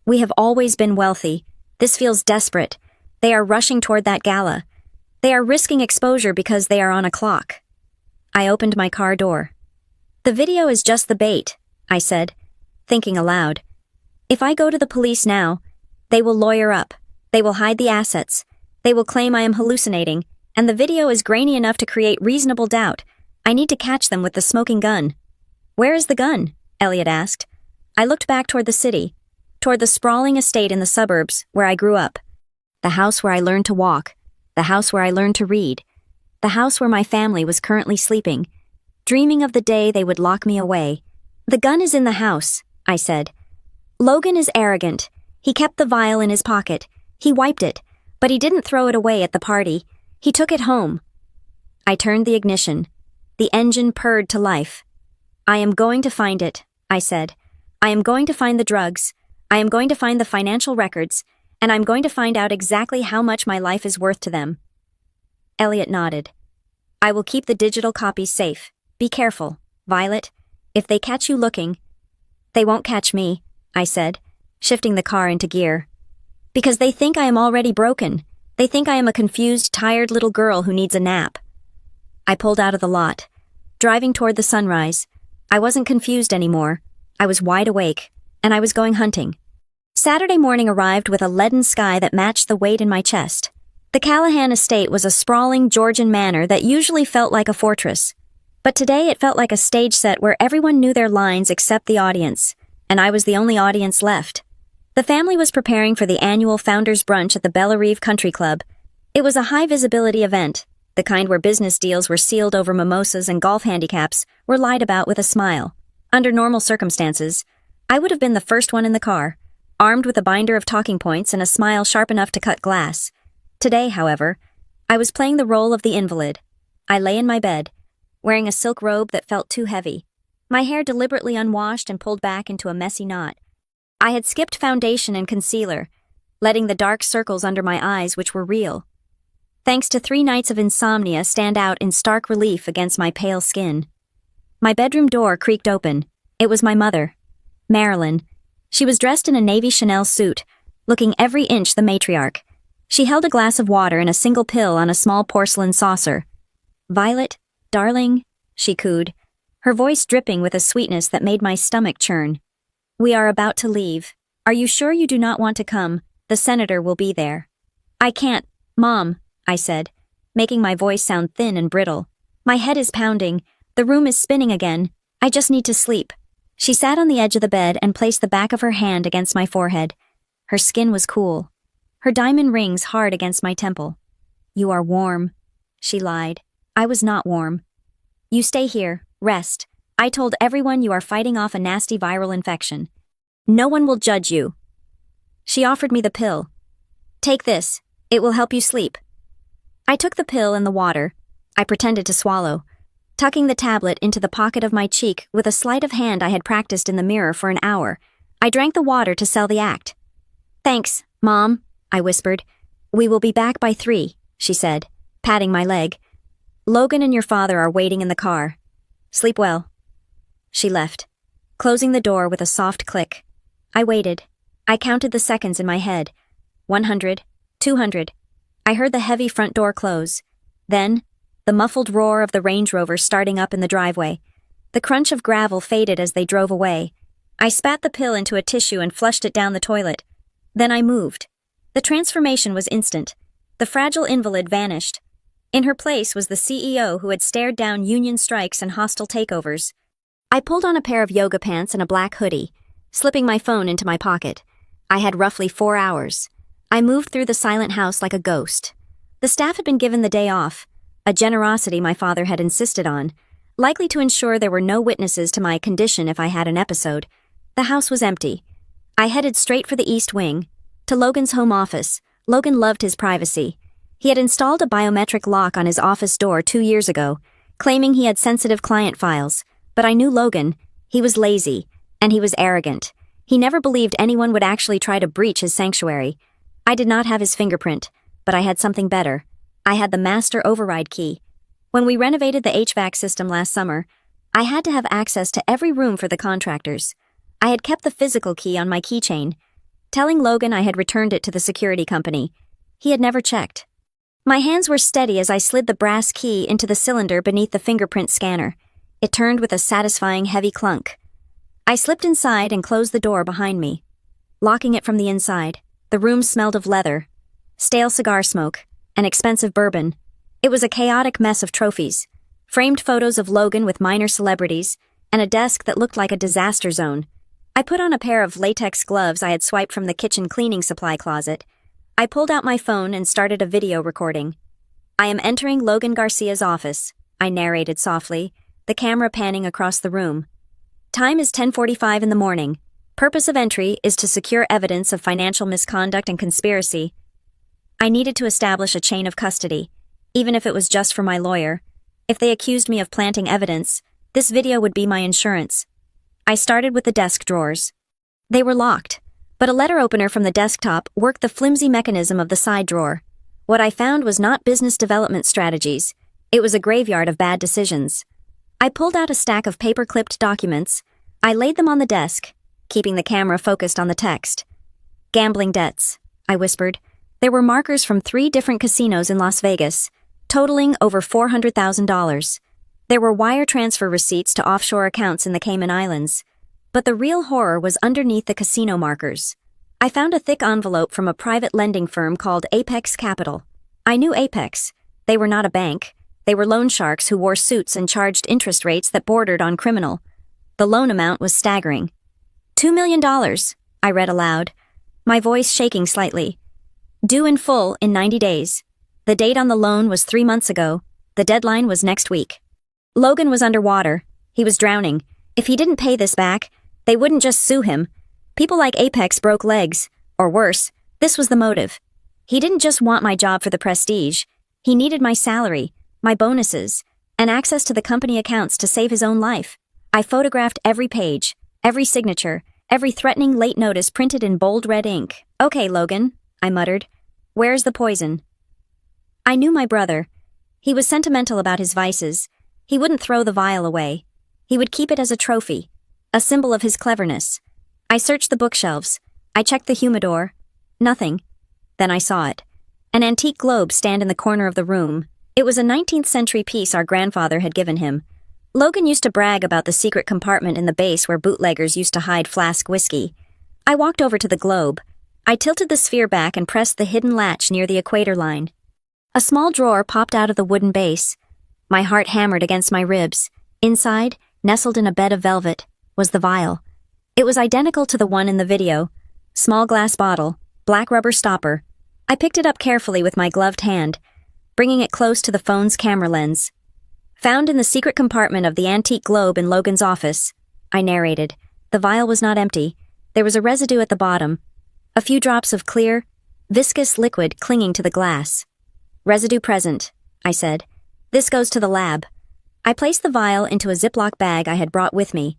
We have always been wealthy. This feels desperate. They are rushing toward that gala. They are risking exposure because they are on a clock. I opened my car door. The video is just the bait, I said, thinking aloud. If I go to the police now, they will lawyer up. They will hide the assets. They will claim I am hallucinating, and the video is grainy enough to create reasonable doubt. I need to catch them with the smoking gun. Where is the gun? Elliot asked. I looked back toward the city, toward the sprawling estate in the suburbs where I grew up. The house where I learned to walk. The house where I learned to read. The house where my family was currently sleeping, dreaming of the day they would lock me away. The gun is in the house, I said. Logan is arrogant. He kept the vial in his pocket. He wiped it, but he didn't throw it away at the party. He took it home. I turned the ignition. The engine purred to life. I am going to find it, I said. I am going to find the drugs. I am going to find the financial records, and I'm going to find out exactly how much my life is worth to them. Elliot nodded. I will keep the digital copies safe. Be careful, Violet. If they catch you looking— They won't catch me, I said, shifting the car into gear. Because they think I am already broken. They think I am a confused, tired little girl who needs a nap. I pulled out of the lot, driving toward the sunrise. I wasn't confused anymore. I was wide awake, and I was going hunting. Saturday morning arrived with a leaden sky that matched the weight in my chest. The Callahan estate was a sprawling Georgian manor that usually felt like a fortress. But today it felt like a stage set where everyone knew their lines except the audience, and I was the only audience left. The family was preparing for the annual Founders Brunch at the Bellarive Country Club. It was a high-visibility event, the kind where business deals were sealed over mimosas and golf handicaps were lied about with a smile. Under normal circumstances, I would have been the first one in the car, armed with a binder of talking points and a smile sharp enough to cut glass. Today, however, I was playing the role of the invalid. I lay in my bed, wearing a silk robe that felt too heavy, my hair deliberately unwashed and pulled back into a messy knot. I had skipped foundation and concealer, letting the dark circles under my eyes, which were real, thanks to 3 nights of insomnia, stand out in stark relief against my pale skin. My bedroom door creaked open. It was my mother, Marilyn. She was dressed in a navy Chanel suit, looking every inch the matriarch. She held a glass of water and a single pill on a small porcelain saucer. "Violet, darling," she cooed, her voice dripping with a sweetness that made my stomach churn. "We are about to leave. Are you sure you do not want to come? The senator will be there." "I can't, Mom," I said, making my voice sound thin and brittle. "My head is pounding. The room is spinning again. I just need to sleep." She sat on the edge of the bed and placed the back of her hand against my forehead. Her skin was cool, her diamond rings hard against my temple. "You are warm," she lied. I was not warm. "You stay here, rest. I told everyone you are fighting off a nasty viral infection. No one will judge you." She offered me the pill. "Take this. It will help you sleep." I took the pill and the water. I pretended to swallow, tucking the tablet into the pocket of my cheek with a sleight of hand I had practiced in the mirror for an hour. I drank the water to sell the act. "Thanks, Mom," I whispered. "We will be back by 3, she said, patting my leg. "Logan and your father are waiting in the car. Sleep well." She left, closing the door with a soft click. I waited. I counted the seconds in my head. 100, 200. I heard the heavy front door close. Then, the muffled roar of the Range Rover starting up in the driveway. The crunch of gravel faded as they drove away. I spat the pill into a tissue and flushed it down the toilet. Then I moved. The transformation was instant. The fragile invalid vanished. In her place was the CEO who had stared down union strikes and hostile takeovers. I pulled on a pair of yoga pants and a black hoodie, slipping my phone into my pocket. I had roughly 4 hours. I moved through the silent house like a ghost. The staff had been given the day off, a generosity my father had insisted on, likely to ensure there were no witnesses to my condition if I had an episode. The house was empty. I headed straight for the East Wing, to Logan's home office. Logan loved his privacy. He had installed a biometric lock on his office door 2 years ago, claiming he had sensitive client files. But I knew Logan. He was lazy, and he was arrogant. He never believed anyone would actually try to breach his sanctuary. I did not have his fingerprint, but I had something better. I had the master override key. When we renovated the HVAC system last summer, I had to have access to every room for the contractors. I had kept the physical key on my keychain, telling Logan I had returned it to the security company. He had never checked. My hands were steady as I slid the brass key into the cylinder beneath the fingerprint scanner. It turned with a satisfying heavy clunk. I slipped inside and closed the door behind me. Locking it from the inside, the room smelled of leather, stale cigar smoke, and expensive bourbon. It was a chaotic mess of trophies, framed photos of Logan with minor celebrities, and a desk that looked like a disaster zone. I put on a pair of latex gloves I had swiped from the kitchen cleaning supply closet. I pulled out my phone and started a video recording. "I am entering Logan Garcia's office," I narrated softly, the camera panning across the room. "Time is 10:45 in the morning. Purpose of entry is to secure evidence of financial misconduct and conspiracy." I needed to establish a chain of custody, even if it was just for my lawyer. If they accused me of planting evidence, this video would be my insurance. I started with the desk drawers. They were locked, but a letter opener from the desktop worked the flimsy mechanism of the side drawer. What I found was not business development strategies. It was a graveyard of bad decisions. I pulled out a stack of paper-clipped documents. I laid them on the desk, keeping the camera focused on the text. Gambling debts, I whispered. There were markers from 3 different casinos in Las Vegas, totaling over $400,000. There were wire transfer receipts to offshore accounts in the Cayman Islands. But the real horror was underneath the casino markers. I found a thick envelope from a private lending firm called Apex Capital. I knew Apex. They were not a bank. They were loan sharks who wore suits and charged interest rates that bordered on criminal. The loan amount was staggering. $2 million, I read aloud, my voice shaking slightly. Due in full in 90 days. The date on the loan was 3 months ago. The deadline was next week. Logan was underwater. He was drowning. If he didn't pay this back, they wouldn't just sue him. People like Apex broke legs. Or worse, this was the motive. He didn't just want my job for the prestige. He needed my salary, my bonuses, and access to the company accounts to save his own life. I photographed every page, every signature, every threatening late notice printed in bold red ink. Okay, Logan, I muttered. Where's the poison? I knew my brother. He was sentimental about his vices. He wouldn't throw the vial away. He would keep it as a trophy, a symbol of his cleverness. I searched the bookshelves. I checked the humidor. Nothing. Then I saw it. An antique globe stand in the corner of the room. It was a 19th century piece our grandfather had given him. Logan used to brag about the secret compartment in the base where bootleggers used to hide flask whiskey. I walked over to the globe. I tilted the sphere back and pressed the hidden latch near the equator line. A small drawer popped out of the wooden base. My heart hammered against my ribs. Inside, nestled in a bed of velvet, was the vial. It was identical to the one in the video. Small glass bottle, black rubber stopper. I picked it up carefully with my gloved hand, bringing it close to the phone's camera lens. Found in the secret compartment of the antique globe in Logan's office, I narrated. The vial was not empty. There was a residue at the bottom. A few drops of clear, viscous liquid clinging to the glass. Residue present, I said. This goes to the lab. I placed the vial into a Ziploc bag I had brought with me.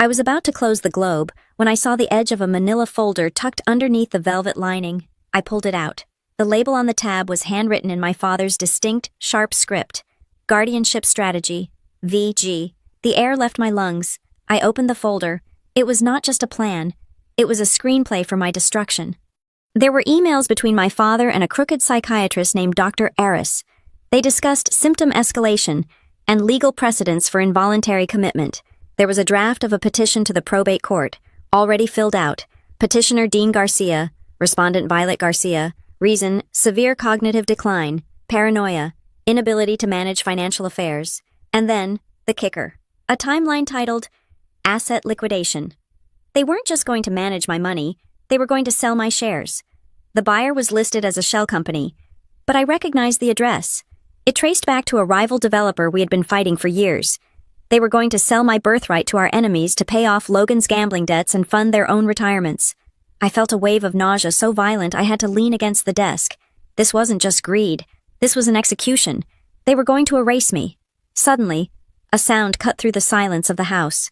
I was about to close the globe when I saw the edge of a manila folder tucked underneath the velvet lining. I pulled it out. The label on the tab was handwritten in my father's distinct, sharp script. Guardianship Strategy, VG. The air left my lungs. I opened the folder. It was not just a plan. It was a screenplay for my destruction. There were emails between my father and a crooked psychiatrist named Dr. Aris. They discussed symptom escalation and legal precedents for involuntary commitment. There was a draft of a petition to the probate court, already filled out. Petitioner Dean Garcia, respondent Violet Garcia. Reason, severe cognitive decline, paranoia, inability to manage financial affairs. And then, the kicker. A timeline titled, Asset Liquidation. They weren't just going to manage my money, they were going to sell my shares. The buyer was listed as a shell company, but I recognized the address. It traced back to a rival developer we had been fighting for years. They were going to sell my birthright to our enemies to pay off Logan's gambling debts and fund their own retirements. I felt a wave of nausea so violent I had to lean against the desk. This wasn't just greed. This was an execution. They were going to erase me. Suddenly, a sound cut through the silence of the house.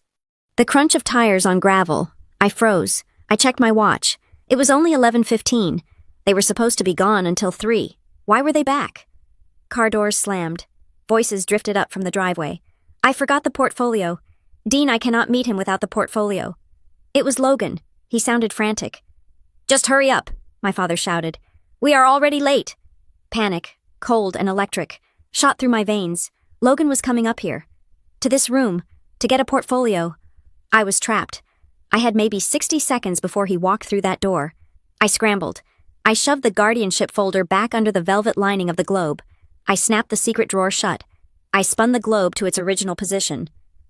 The crunch of tires on gravel. I froze. I checked my watch. It was only 11:15. They were supposed to be gone until 3. Why were they back? Car doors slammed. Voices drifted up from the driveway. I forgot the portfolio. Dean, I cannot meet him without the portfolio. It was Logan. He sounded frantic. Just hurry up, my father shouted. We are already late. Panic, cold and electric, shot through my veins. Logan was coming up here. To this room, to get a portfolio. I was trapped. I had maybe 60 seconds before he walked through that door. I scrambled. I shoved the guardianship folder back under the velvet lining of the globe. I snapped the secret drawer shut. I spun the globe to its original position.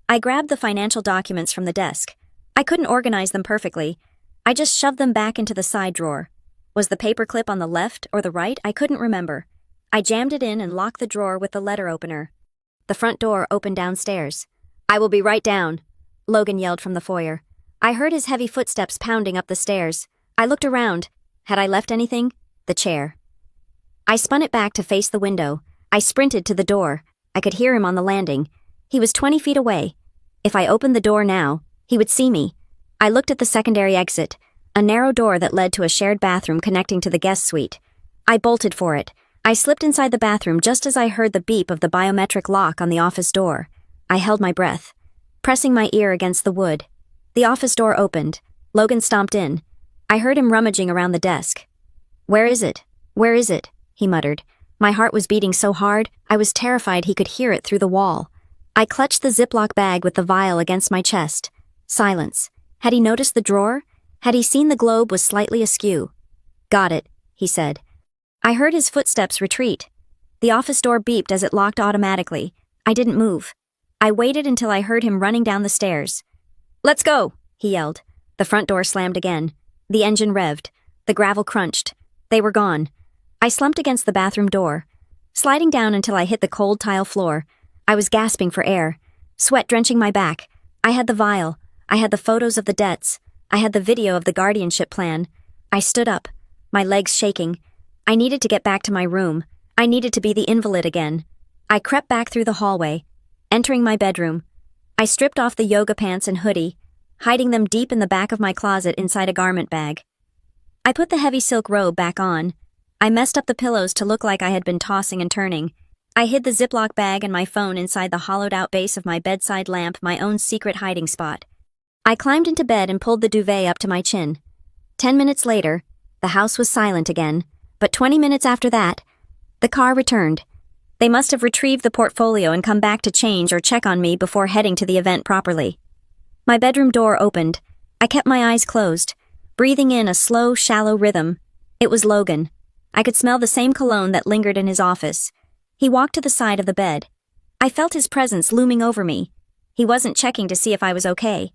I grabbed the financial documents from the desk. I couldn't organize them perfectly. I just shoved them back into the side drawer. Was the paperclip on the left or the right? I couldn't remember. I jammed it in and locked the drawer with the letter opener. The front door opened downstairs. I will be right down, Logan yelled from the foyer. I heard his heavy footsteps pounding up the stairs. I looked around. Had I left anything? The chair. I spun it back to face the window. I sprinted to the door. I could hear him on the landing. He was 20 feet away. If I opened the door now, he would see me. I looked at the secondary exit, a narrow door that led to a shared bathroom connecting to the guest suite. I bolted for it. I slipped inside the bathroom just as I heard the beep of the biometric lock on the office door. I held my breath, pressing my ear against the wood. The office door opened. Logan stomped in. I heard him rummaging around the desk. "Where is it? Where is it?" he muttered. My heart was beating so hard, I was terrified he could hear it through the wall. I clutched the Ziploc bag with the vial against my chest. Silence. Had he noticed the drawer? Had he seen the globe was slightly askew? "Got it," he said. I heard his footsteps retreat. The office door beeped as it locked automatically. I didn't move. I waited until I heard him running down the stairs. "Let's go," he yelled. The front door slammed again. The engine revved. The gravel crunched. They were gone. I slumped against the bathroom door, sliding down until I hit the cold tile floor. I was gasping for air, sweat drenching my back. I had the vial. I had the photos of the debts. I had the video of the guardianship plan. I stood up, my legs shaking. I needed to get back to my room. I needed to be the invalid again. I crept back through the hallway, entering my bedroom. I stripped off the yoga pants and hoodie, hiding them deep in the back of my closet inside a garment bag. I put the heavy silk robe back on. I messed up the pillows to look like I had been tossing and turning. I hid the Ziploc bag and my phone inside the hollowed-out base of my bedside lamp, my own secret hiding spot. I climbed into bed and pulled the duvet up to my chin. 10 minutes later, the house was silent again, but 20 minutes after that, the car returned. They must have retrieved the portfolio and come back to change or check on me before heading to the event properly. My bedroom door opened. I kept my eyes closed, breathing in a slow, shallow rhythm. It was Logan. I could smell the same cologne that lingered in his office. He walked to the side of the bed. I felt his presence looming over me. He wasn't checking to see if I was okay.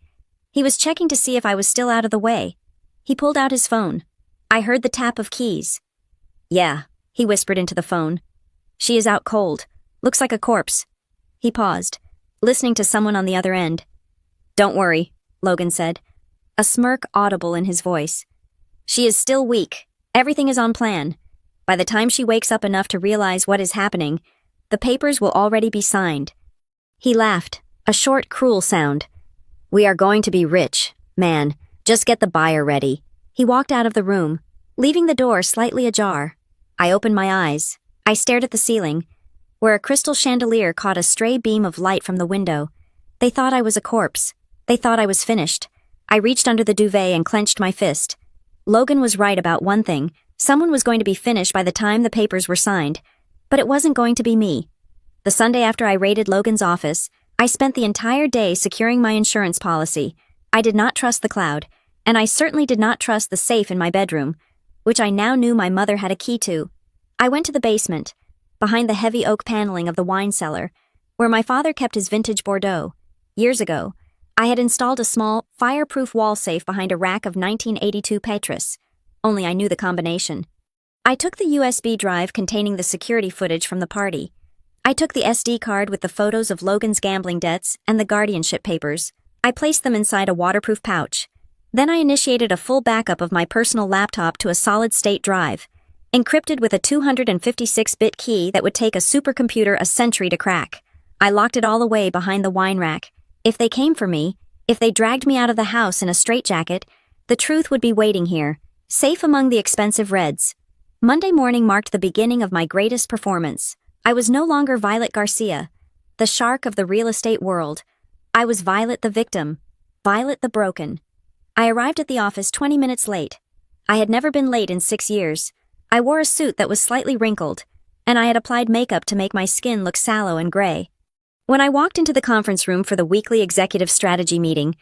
He was checking to see if I was still out of the way. He pulled out his phone. I heard the tap of keys. "Yeah," he whispered into the phone. "She is out cold. Looks like a corpse." He paused, listening to someone on the other end. "Don't worry," Logan said, a smirk audible in his voice. "She is still weak. Everything is on plan. By the time she wakes up enough to realize what is happening, the papers will already be signed." He laughed, a short, cruel sound. "We are going to be rich, man. Just get the buyer ready." He walked out of the room, leaving the door slightly ajar. I opened my eyes. I stared at the ceiling, where a crystal chandelier caught a stray beam of light from the window. They thought I was a corpse. They thought I was finished. I reached under the duvet and clenched my fist. Logan was right about one thing. Someone was going to be finished by the time the papers were signed. But it wasn't going to be me. The Sunday after I raided Logan's office, I spent the entire day securing my insurance policy. I did not trust the cloud, and I certainly did not trust the safe in my bedroom, which I now knew my mother had a key to. I went to the basement, behind the heavy oak paneling of the wine cellar, where my father kept his vintage Bordeaux. Years ago, I had installed a small, fireproof wall safe behind a rack of 1982 Petrus. Only I knew the combination. I took the USB drive containing the security footage from the party. I took the SD card with the photos of Logan's gambling debts and the guardianship papers. I placed them inside a waterproof pouch. Then I initiated a full backup of my personal laptop to a solid-state drive, encrypted with a 256-bit key that would take a supercomputer a century to crack. I locked it all away behind the wine rack. If they came for me, if they dragged me out of the house in a straitjacket, the truth would be waiting here, safe among the expensive reds. Monday morning marked the beginning of my greatest performance. I was no longer Violet Garcia, the shark of the real estate world. I was Violet the victim, Violet the broken. I arrived at the office 20 minutes late. I had never been late in 6 years. I wore a suit that was slightly wrinkled, and I had applied makeup to make my skin look sallow and gray. When I walked into the conference room for the weekly executive strategy meeting,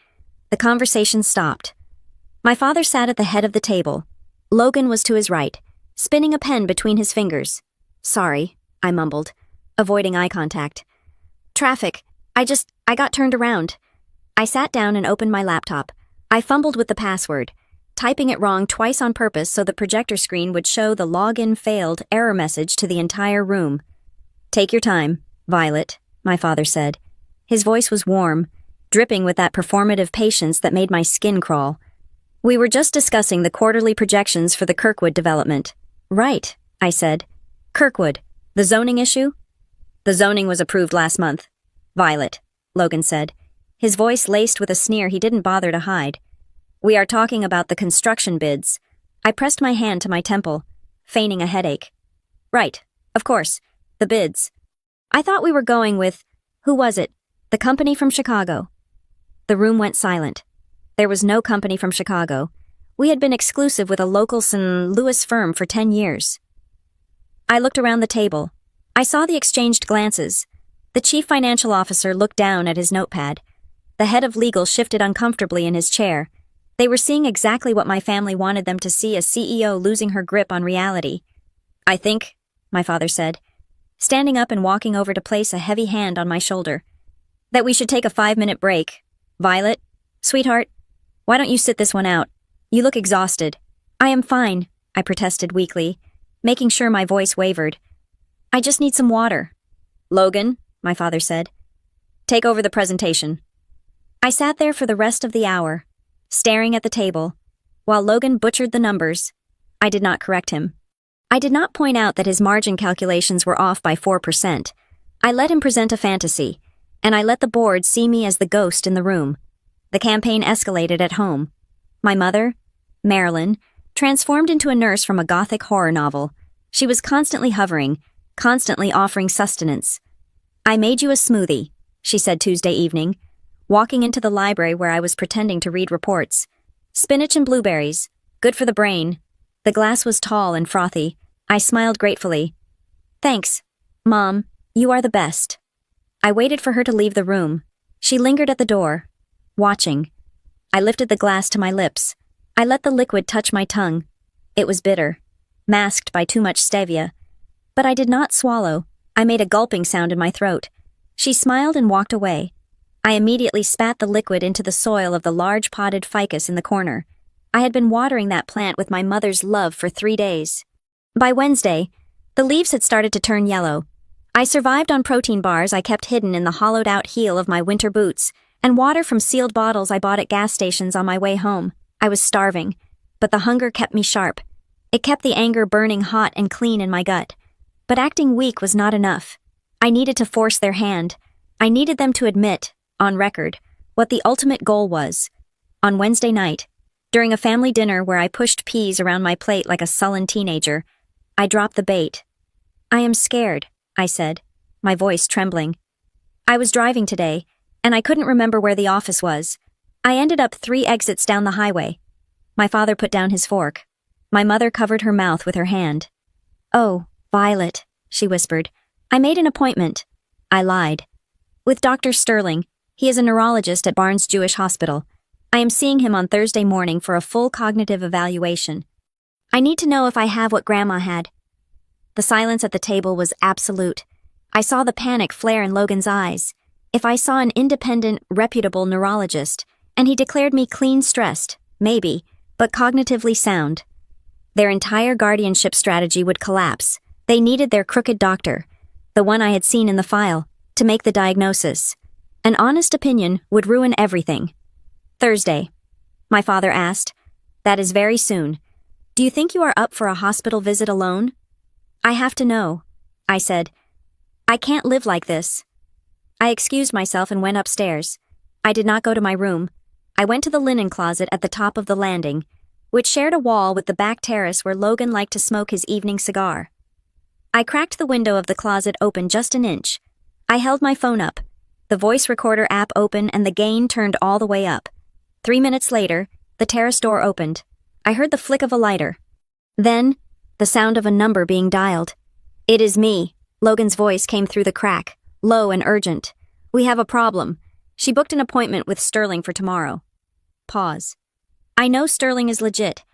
the conversation stopped. My father sat at the head of the table. Logan was to his right, spinning a pen between his fingers. "Sorry," I mumbled, avoiding eye contact. "Traffic. I got turned around." I sat down and opened my laptop. I fumbled with the password, typing it wrong twice on purpose so the projector screen would show the login failed error message to the entire room. "Take your time, Violet," my father said. His voice was warm, dripping with that performative patience that made my skin crawl. "We were just discussing the quarterly projections for the Kirkwood development." "Right," I said. "Kirkwood, the zoning issue?" "The zoning was approved last month, Violet," Logan said, his voice laced with a sneer he didn't bother to hide. "We are talking about the construction bids." I pressed my hand to my temple, feigning a headache. "Right," Of course, the bids. I thought we were going with, who was it? The company from Chicago. The room went silent. There was no company from Chicago. We had been exclusive with a local St. Louis firm for 10 years. I looked around the table. I saw the exchanged glances. The chief financial officer looked down at his notepad. The head of legal shifted uncomfortably in his chair. They were seeing exactly what my family wanted them to see, a CEO losing her grip on reality. I think, my father said, standing up and walking over to place a heavy hand on my shoulder, that we should take a 5-minute break. Violet, sweetheart, why don't you sit this one out? You look exhausted. I am fine, I protested weakly, making sure my voice wavered. I just need some water. Logan, my father said, take over the presentation. I sat there for the rest of the hour, staring at the table, while Logan butchered the numbers. I did not correct him. I did not point out that his margin calculations were off by 4%. I let him present a fantasy, and I let the board see me as the ghost in the room. The campaign escalated at home. My mother, Marilyn, transformed into a nurse from a gothic horror novel. She was constantly hovering, constantly offering sustenance. I made you a smoothie, she said Tuesday evening, walking into the library where I was pretending to read reports. Spinach and blueberries, good for the brain. The glass was tall and frothy. I smiled gratefully. Thanks, Mom, you are the best. I waited for her to leave the room. She lingered at the door, watching. I lifted the glass to my lips. I let the liquid touch my tongue. It was bitter, masked by too much stevia. But I did not swallow. I made a gulping sound in my throat. She smiled and walked away. I immediately spat the liquid into the soil of the large potted ficus in the corner. I had been watering that plant with my mother's love for 3 days. By Wednesday, the leaves had started to turn yellow. I survived on protein bars I kept hidden in the hollowed-out heel of my winter boots, and water from sealed bottles I bought at gas stations on my way home. I was starving, but the hunger kept me sharp. It kept the anger burning hot and clean in my gut. But acting weak was not enough. I needed to force their hand. I needed them to admit, on record, what the ultimate goal was. On Wednesday night, during a family dinner where I pushed peas around my plate like a sullen teenager, I dropped the bait. I am scared, I said, my voice trembling. I was driving today, and I couldn't remember where the office was. I ended up 3 exits down the highway. My father put down his fork. My mother covered her mouth with her hand. Oh, Violet, she whispered. I made an appointment. I lied. With Dr. Sterling. He is a neurologist at Barnes Jewish Hospital. I am seeing him on Thursday morning for a full cognitive evaluation. I need to know if I have what Grandma had. The silence at the table was absolute. I saw the panic flare in Logan's eyes. If I saw an independent, reputable neurologist, and he declared me clean stressed, maybe, but cognitively sound. Their entire guardianship strategy would collapse. They needed their crooked doctor, the one I had seen in the file, to make the diagnosis. An honest opinion would ruin everything. Thursday. My father asked. That is very soon. Do you think you are up for a hospital visit alone? I have to know, I said. I can't live like this. I excused myself and went upstairs. I did not go to my room. I went to the linen closet at the top of the landing, which shared a wall with the back terrace where Logan liked to smoke his evening cigar. I cracked the window of the closet open just an inch. I held my phone up, the voice recorder app open, and the gain turned all the way up. 3 minutes later, the terrace door opened. I heard the flick of a lighter. Then, the sound of a number being dialed. It is me. Logan's voice came through the crack, low and urgent. We have a problem. She booked an appointment with Sterling for tomorrow. Pause. I know Sterling is legit.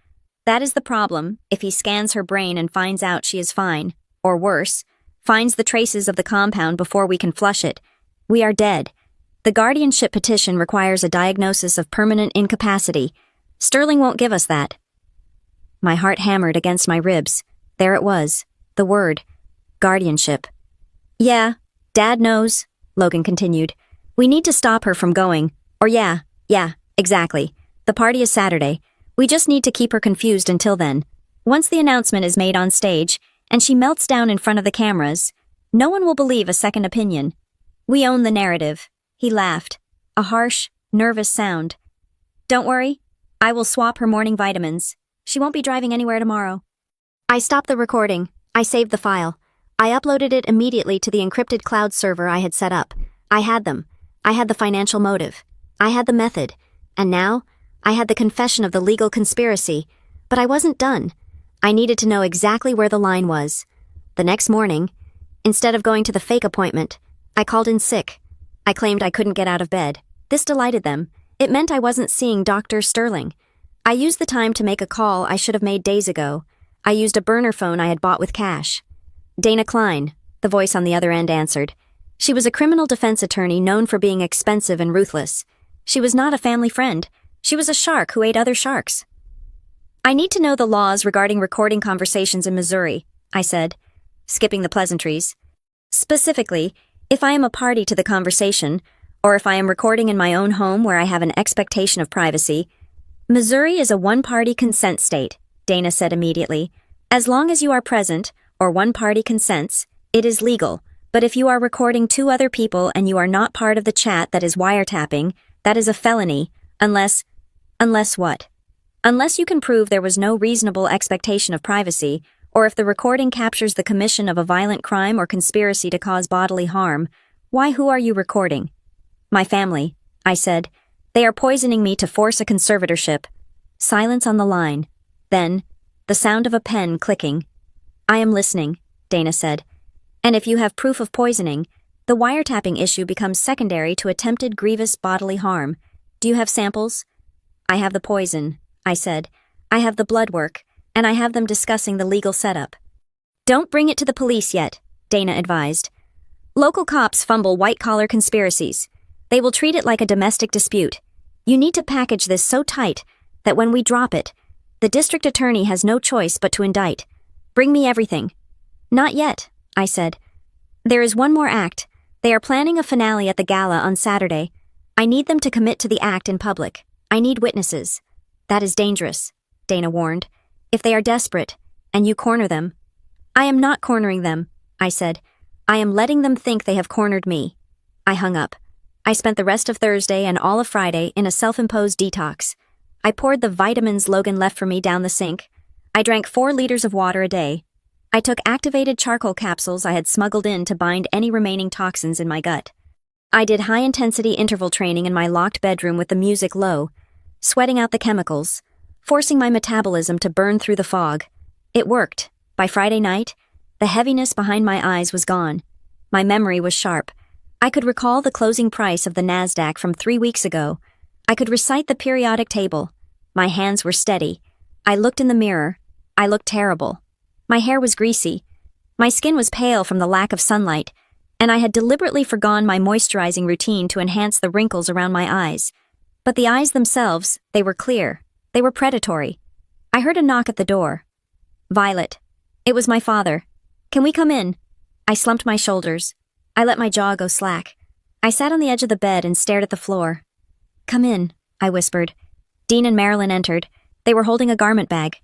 That is the problem if he scans her brain and finds out she is fine, or worse, finds the traces of the compound before we can flush it. We are dead. The guardianship petition requires a diagnosis of permanent incapacity. Sterling won't give us that. My heart hammered against my ribs. There it was, the word, guardianship. Yeah, Dad knows, Logan continued. We need to stop her from going. Or yeah, exactly. The party is Saturday. We just need to keep her confused until then. Once the announcement is made on stage, and she melts down in front of the cameras, no one will believe a second opinion. We own the narrative. He laughed, a harsh, nervous sound. Don't worry, I will swap her morning vitamins. She won't be driving anywhere tomorrow. I stopped the recording. I saved the file. I uploaded it immediately to the encrypted cloud server I had set up. I had them. I had the financial motive. I had the method. And now, I had the confession of the legal conspiracy. But I wasn't done. I needed to know exactly where the line was. The next morning, instead of going to the fake appointment, I called in sick. I claimed I couldn't get out of bed. This delighted them. It meant I wasn't seeing Dr. Sterling. I used the time to make a call I should have made days ago. I used a burner phone I had bought with cash. Dana Klein, the voice on the other end answered. She was a criminal defense attorney known for being expensive and ruthless. She was not a family friend. She was a shark who ate other sharks. I need to know the laws regarding recording conversations in Missouri, I said, skipping the pleasantries. Specifically, if I am a party to the conversation, or if I am recording in my own home where I have an expectation of privacy. Missouri is a one-party consent state, Dana said immediately. As long as you are present, or one party consents, it is legal. But if you are recording two other people and you are not part of the chat that is wiretapping, that is a felony, unless what? Unless you can prove there was no reasonable expectation of privacy, or if the recording captures the commission of a violent crime or conspiracy to cause bodily harm. Who are you recording? My family, I said. They are poisoning me to force a conservatorship. Silence on the line. Then, the sound of a pen clicking. I am listening, Dana said. And if you have proof of poisoning, the wiretapping issue becomes secondary to attempted grievous bodily harm. Do you have samples? I have the poison, I said. I have the blood work, and I have them discussing the legal setup. Don't bring it to the police yet, Dana advised. Local cops fumble white-collar conspiracies. They will treat it like a domestic dispute. You need to package this so tight that when we drop it, the district attorney has no choice but to indict. Bring me everything. Not yet, I said. There is one more act. They are planning a finale at the gala on Saturday. I need them to commit to the act in public. I need witnesses. That is dangerous, Dana warned. If they are desperate, and you corner them. I am not cornering them, I said. I am letting them think they have cornered me. I hung up. I spent the rest of Thursday and all of Friday in a self-imposed detox. I poured the vitamins Logan left for me down the sink. I drank 4 liters of water a day. I took activated charcoal capsules I had smuggled in to bind any remaining toxins in my gut. I did high-intensity interval training in my locked bedroom with the music low, sweating out the chemicals, forcing my metabolism to burn through the fog. It worked. By Friday night, the heaviness behind my eyes was gone. My memory was sharp. I could recall the closing price of the NASDAQ from 3 weeks ago. I could recite the periodic table. My hands were steady. I looked in the mirror. I looked terrible. My hair was greasy. My skin was pale from the lack of sunlight, and I had deliberately forgone my moisturizing routine to enhance the wrinkles around my eyes. But the eyes themselves, they were clear. They were predatory. I heard a knock at the door. Violet. It was my father. Can we come in? I slumped my shoulders. I let my jaw go slack. I sat on the edge of the bed and stared at the floor. Come in, I whispered. Dean and Marilyn entered. They were holding a garment bag.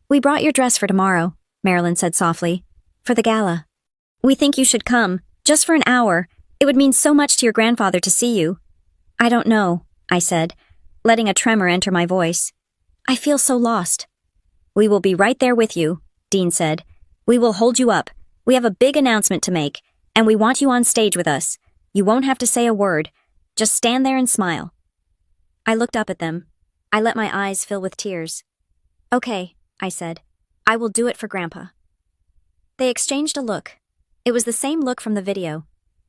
We brought your dress for tomorrow, Marilyn said softly. For the gala. We think you should come, just for an hour. It would mean so much to your grandfather to see you. I don't know, I said, letting a tremor enter my voice. I feel so lost. We will be right there with you, Dean said. We will hold you up. We have a big announcement to make, and we want you on stage with us. You won't have to say a word. Just stand there and smile. I looked up at them. I let my eyes fill with tears. Okay, I said. I will do it for Grandpa. They exchanged a look. It was the same look from the video.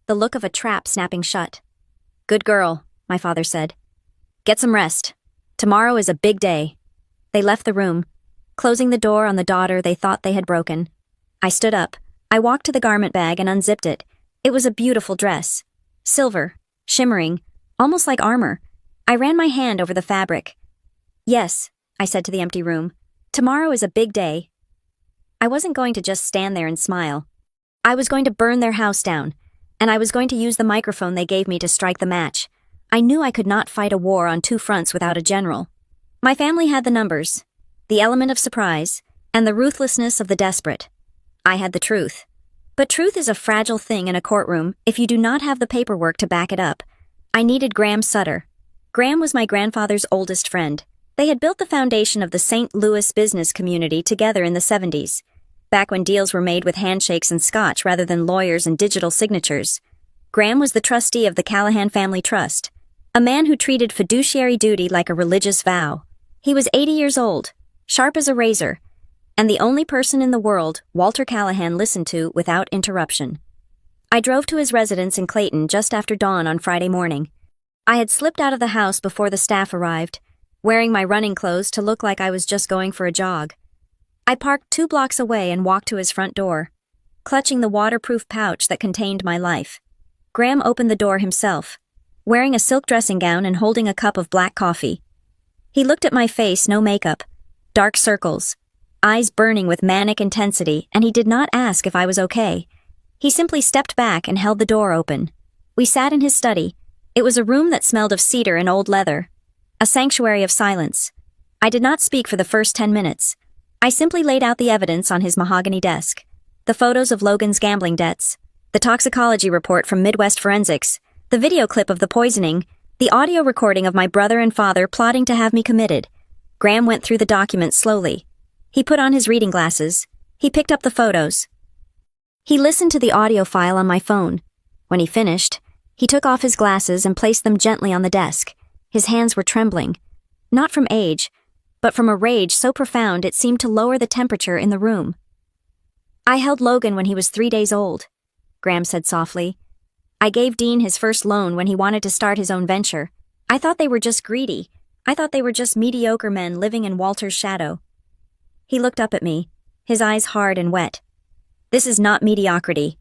The look of a trap snapping shut. Good girl, my father said. Get some rest. Tomorrow is a big day. They left the room, closing the door on the daughter they thought they had broken. I stood up. I walked to the garment bag and unzipped it. It was a beautiful dress. Silver, shimmering, almost like armor. I ran my hand over the fabric. Yes, I said to the empty room. Tomorrow is a big day. I wasn't going to just stand there and smile. I was going to burn their house down, and I was going to use the microphone they gave me to strike the match. I knew I could not fight a war on 2 fronts without a general. My family had the numbers, the element of surprise, and the ruthlessness of the desperate. I had the truth. But truth is a fragile thing in a courtroom if you do not have the paperwork to back it up. I needed Graham Sutter. Graham was my grandfather's oldest friend. They had built the foundation of the St. Louis business community together in the 70s. back when deals were made with handshakes and scotch rather than lawyers and digital signatures. Graham was the trustee of the Callahan Family Trust, a man who treated fiduciary duty like a religious vow. He was 80 years old, sharp as a razor, and the only person in the world Walter Callahan listened to without interruption. I drove to his residence in Clayton just after dawn on Friday morning. I had slipped out of the house before the staff arrived, wearing my running clothes to look like I was just going for a jog. I parked 2 blocks away and walked to his front door, clutching the waterproof pouch that contained my life. Graham opened the door himself, wearing a silk dressing gown and holding a cup of black coffee. He looked at my face, no makeup, dark circles, eyes burning with manic intensity, and he did not ask if I was okay. He simply stepped back and held the door open. We sat in his study. It was a room that smelled of cedar and old leather, a sanctuary of silence. I did not speak for the first 10 minutes. I simply laid out the evidence on his mahogany desk. The photos of Logan's gambling debts, the toxicology report from Midwest Forensics, the video clip of the poisoning, the audio recording of my brother and father plotting to have me committed. Graham went through the documents slowly. He put on his reading glasses. He picked up the photos. He listened to the audio file on my phone. When he finished, he took off his glasses and placed them gently on the desk. His hands were trembling, not from age, but from a rage so profound it seemed to lower the temperature in the room. "I held Logan when he was 3 days old," Graham said softly. "I gave Dean his first loan when he wanted to start his own venture. I thought they were just greedy. I thought they were just mediocre men living in Walter's shadow." He looked up at me, his eyes hard and wet. "This is not mediocrity,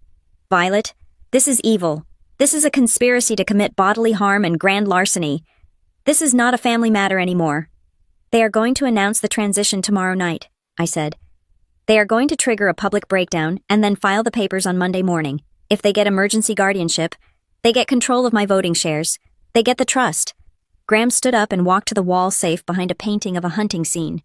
Violet. This is evil. This is a conspiracy to commit bodily harm and grand larceny. This is not a family matter anymore." "They are going to announce the transition tomorrow night," I said. "They are going to trigger a public breakdown and then file the papers on Monday morning. If they get emergency guardianship, they get control of my voting shares. They get the trust." Graham stood up and walked to the wall safe behind a painting of a hunting scene.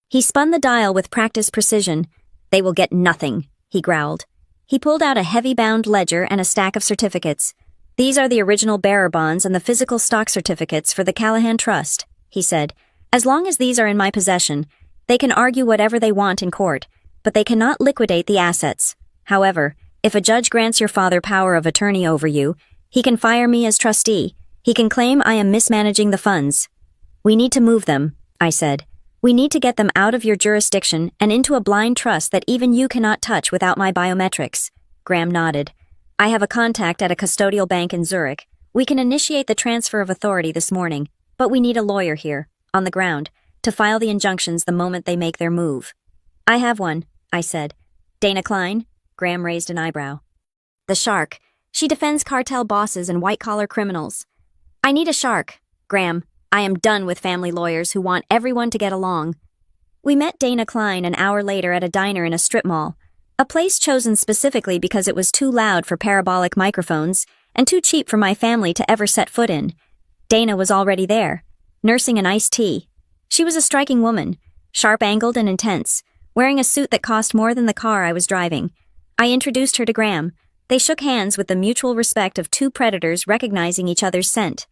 He spun the dial with practiced precision. "They will get nothing," he growled. He pulled out a heavy-bound ledger and a stack of certificates. "These are the original bearer bonds and the physical stock certificates for the Callahan Trust," he said. "As long as these are in my possession, they can argue whatever they want in court, but they cannot liquidate the assets. However, if a judge grants your father power of attorney over you, he can fire me as trustee. He can claim I am mismanaging the funds." "We need to move them," I said. "We need to get them out of your jurisdiction and into a blind trust that even you cannot touch without my biometrics." Graham nodded. "I have a contact at a custodial bank in Zurich. We can initiate the transfer of authority this morning, but we need a lawyer here, on the ground, to file the injunctions the moment they make their move." "I have one," I said. "Dana Klein?" Graham raised an eyebrow. "The shark. She defends cartel bosses and white-collar criminals." "I need a shark, Graham. I am done with family lawyers who want everyone to get along." We met Dana Klein an hour later at a diner in a strip mall, a place chosen specifically because it was too loud for parabolic microphones and too cheap for my family to ever set foot in. Dana was already there, nursing an iced tea. She was a striking woman, sharp-angled and intense, wearing a suit that cost more than the car I was driving. I introduced her to Graham. They shook hands with the mutual respect of two predators recognizing each other's scent.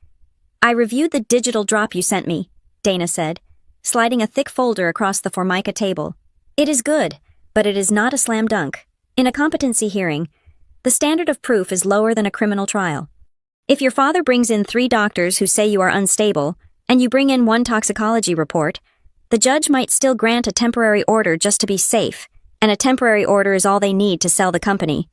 "I reviewed the digital drop you sent me," Dana said, sliding a thick folder across the Formica table. "It is good, but it is not a slam dunk. In a competency hearing, the standard of proof is lower than a criminal trial. If your father brings in 3 doctors who say you are unstable, and you bring in 1 toxicology report, the judge might still grant a temporary order just to be safe, and a temporary order is all they need to sell the company."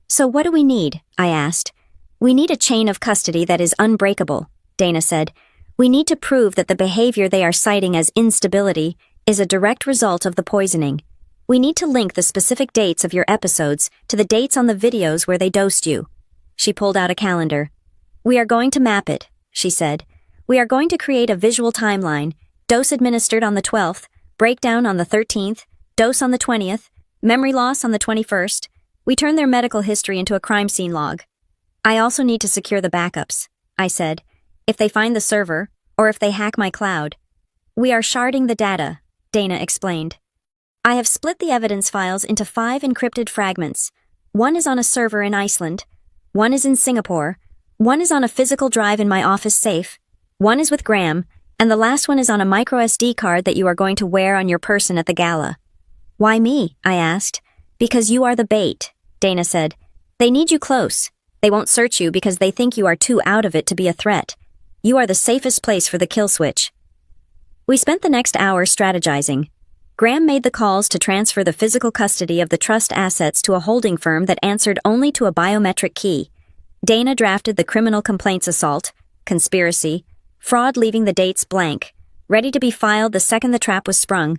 "So what do we need?" I asked. "We need a chain of custody that is unbreakable," Dana said. "We need to prove that the behavior they are citing as instability is a direct result of the poisoning. We need to link the specific dates of your episodes to the dates on the videos where they dosed you." She pulled out a calendar. "We are going to map it," she said. "We are going to create a visual timeline, dose administered on the 12th, breakdown on the 13th, dose on the 20th, memory loss on the 21st. We turn their medical history into a crime scene log. I also need to secure the backups," I said. "If they find the server, or if they hack my cloud." "We are sharding the data," Dana explained. "I have split the evidence files into 5 encrypted fragments. One is on a server in Iceland, one is in Singapore, one is on a physical drive in my office safe, one is with Graham, and the last one is on a micro SD card that you are going to wear on your person at the gala." "Why me?" I asked. Because you are the bait, Dana said. They need you close. They won't search you because they think you are too out of it to be a threat. You are the safest place for the kill switch. We spent the next hour strategizing. Graham made the calls to transfer the physical custody of the trust assets to a holding firm that answered only to a biometric key. Dana drafted the criminal complaints assault, conspiracy, fraud, leaving the dates blank, ready to be filed the second the trap was sprung.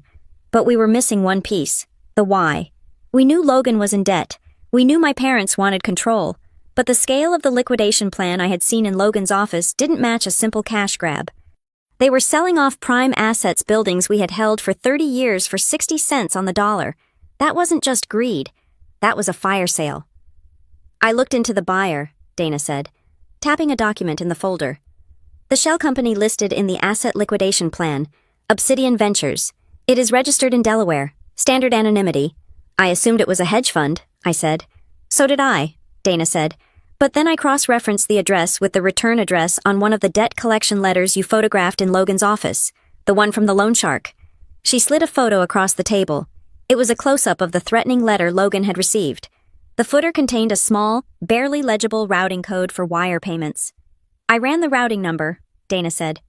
But we were missing one piece, the why. We knew Logan was in debt. We knew my parents wanted control. But the scale of the liquidation plan I had seen in Logan's office didn't match a simple cash grab. They were selling off prime assets, buildings we had held for 30 years for 60 cents on the dollar. That wasn't just greed. That was a fire sale. I looked into the buyer, Dana said, tapping a document in the folder. The shell company listed in the asset liquidation plan, Obsidian Ventures. It is registered in Delaware, standard anonymity. I assumed it was a hedge fund, I said. So did I, Dana said. But then I cross-referenced the address with the return address on one of the debt collection letters you photographed in Logan's office, the one from the loan shark. She slid a photo across the table. It was a close-up of the threatening letter Logan had received. The footer contained a small, barely legible routing code for wire payments. I ran the routing number, Dana said.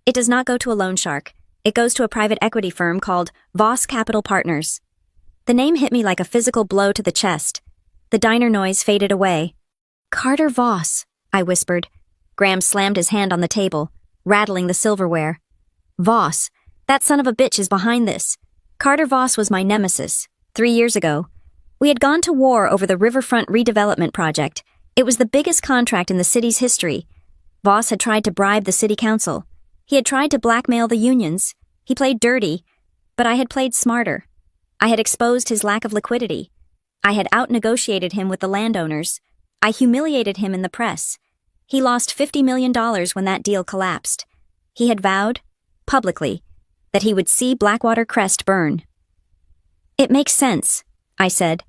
It does not go to a loan shark. It goes to a private equity firm called Voss Capital Partners. The name hit me like a physical blow to the chest. The diner noise faded away. Carter Voss, I whispered. Graham slammed his hand on the table, rattling the silverware. Voss, that son of a bitch is behind this. Carter Voss was my nemesis, 3 years ago. We had gone to war over the riverfront redevelopment project. It was the biggest contract in the city's history. Voss had tried to bribe the city council. He had tried to blackmail the unions. He played dirty, but I had played smarter. I had exposed his lack of liquidity. I had out-negotiated him with the landowners. I humiliated him in the press. He lost $50 million when that deal collapsed. He had vowed, publicly, that he would see Blackwater Crest burn. It makes sense, I said,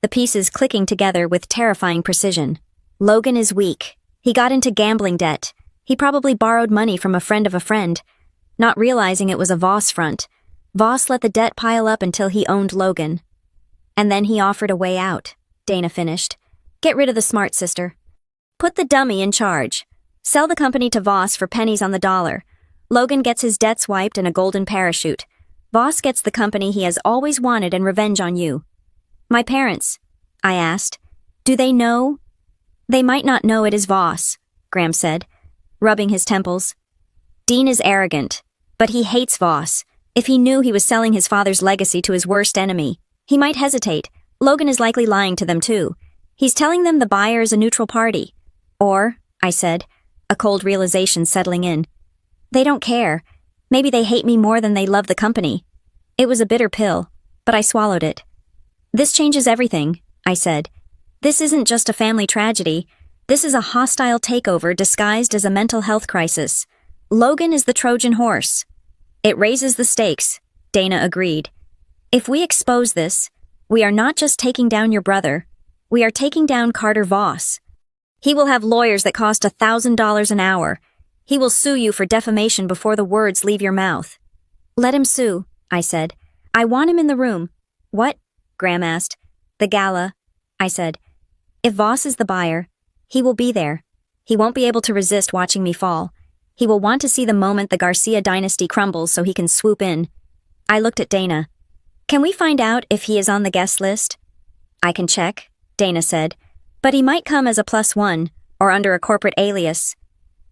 the pieces clicking together with terrifying precision. Logan is weak. He got into gambling debt. He probably borrowed money from a friend of a friend. Not realizing it was a Voss front, Voss let the debt pile up until he owned Logan. And then he offered a way out, Dana finished. Get rid of the smart sister. Put the dummy in charge. Sell the company to Voss for pennies on the dollar. Logan gets his debts wiped and a golden parachute. Voss gets the company he has always wanted and revenge on you. My parents, I asked. Do they know? They might not know it is Voss, Graham said, rubbing his temples. Dean is arrogant, but he hates Voss. If he knew he was selling his father's legacy to his worst enemy, he might hesitate. Logan is likely lying to them too. He's telling them the buyer is a neutral party. Or, I said, a cold realization settling in. They don't care. Maybe they hate me more than they love the company. It was a bitter pill, but I swallowed it. This changes everything, I said. This isn't just a family tragedy. This is a hostile takeover disguised as a mental health crisis. Logan is the Trojan horse. It raises the stakes, Dana agreed. If we expose this, we are not just taking down your brother. We are taking down Carter Voss. He will have lawyers that cost $1,000 an hour. He will sue you for defamation before the words leave your mouth. Let him sue, I said. I want him in the room. What? Graham asked. The gala, I said. If Voss is the buyer, he will be there. He won't be able to resist watching me fall. He will want to see the moment the Garcia dynasty crumbles so he can swoop in. I looked at Dana. Can we find out if he is on the guest list? I can check, Dana said, but he might come as a +1 or under a corporate alias.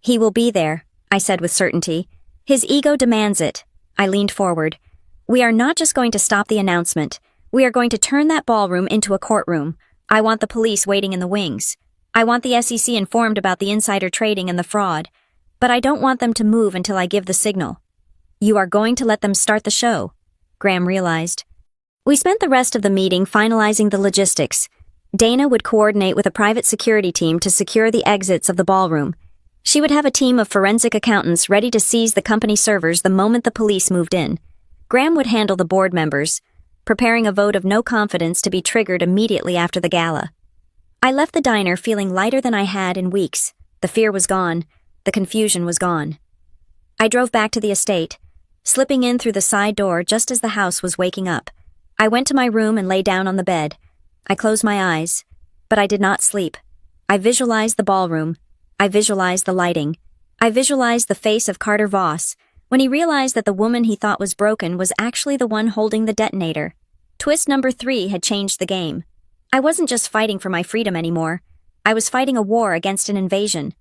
He will be there, I said with certainty. His ego demands it. I leaned forward. We are not just going to stop the announcement. We are going to turn that ballroom into a courtroom. I want the police waiting in the wings. I want the SEC informed about the insider trading and the fraud. But I don't want them to move until I give the signal. You are going to let them start the show, Graham realized. We spent the rest of the meeting finalizing the logistics. Dana would coordinate with a private security team to secure the exits of the ballroom. She would have a team of forensic accountants ready to seize the company servers the moment the police moved in. Graham would handle the board members, preparing a vote of no confidence to be triggered immediately after the gala. I left the diner feeling lighter than I had in weeks. The fear was gone. The confusion was gone. I drove back to the estate, slipping in through the side door just as the house was waking up. I went to my room and lay down on the bed. I closed my eyes, but I did not sleep. I visualized the ballroom. I visualized the lighting. I visualized the face of Carter Voss when he realized that the woman he thought was broken was actually the one holding the detonator. Twist number 3 had changed the game. I wasn't just fighting for my freedom anymore. I was fighting a war against an invasion.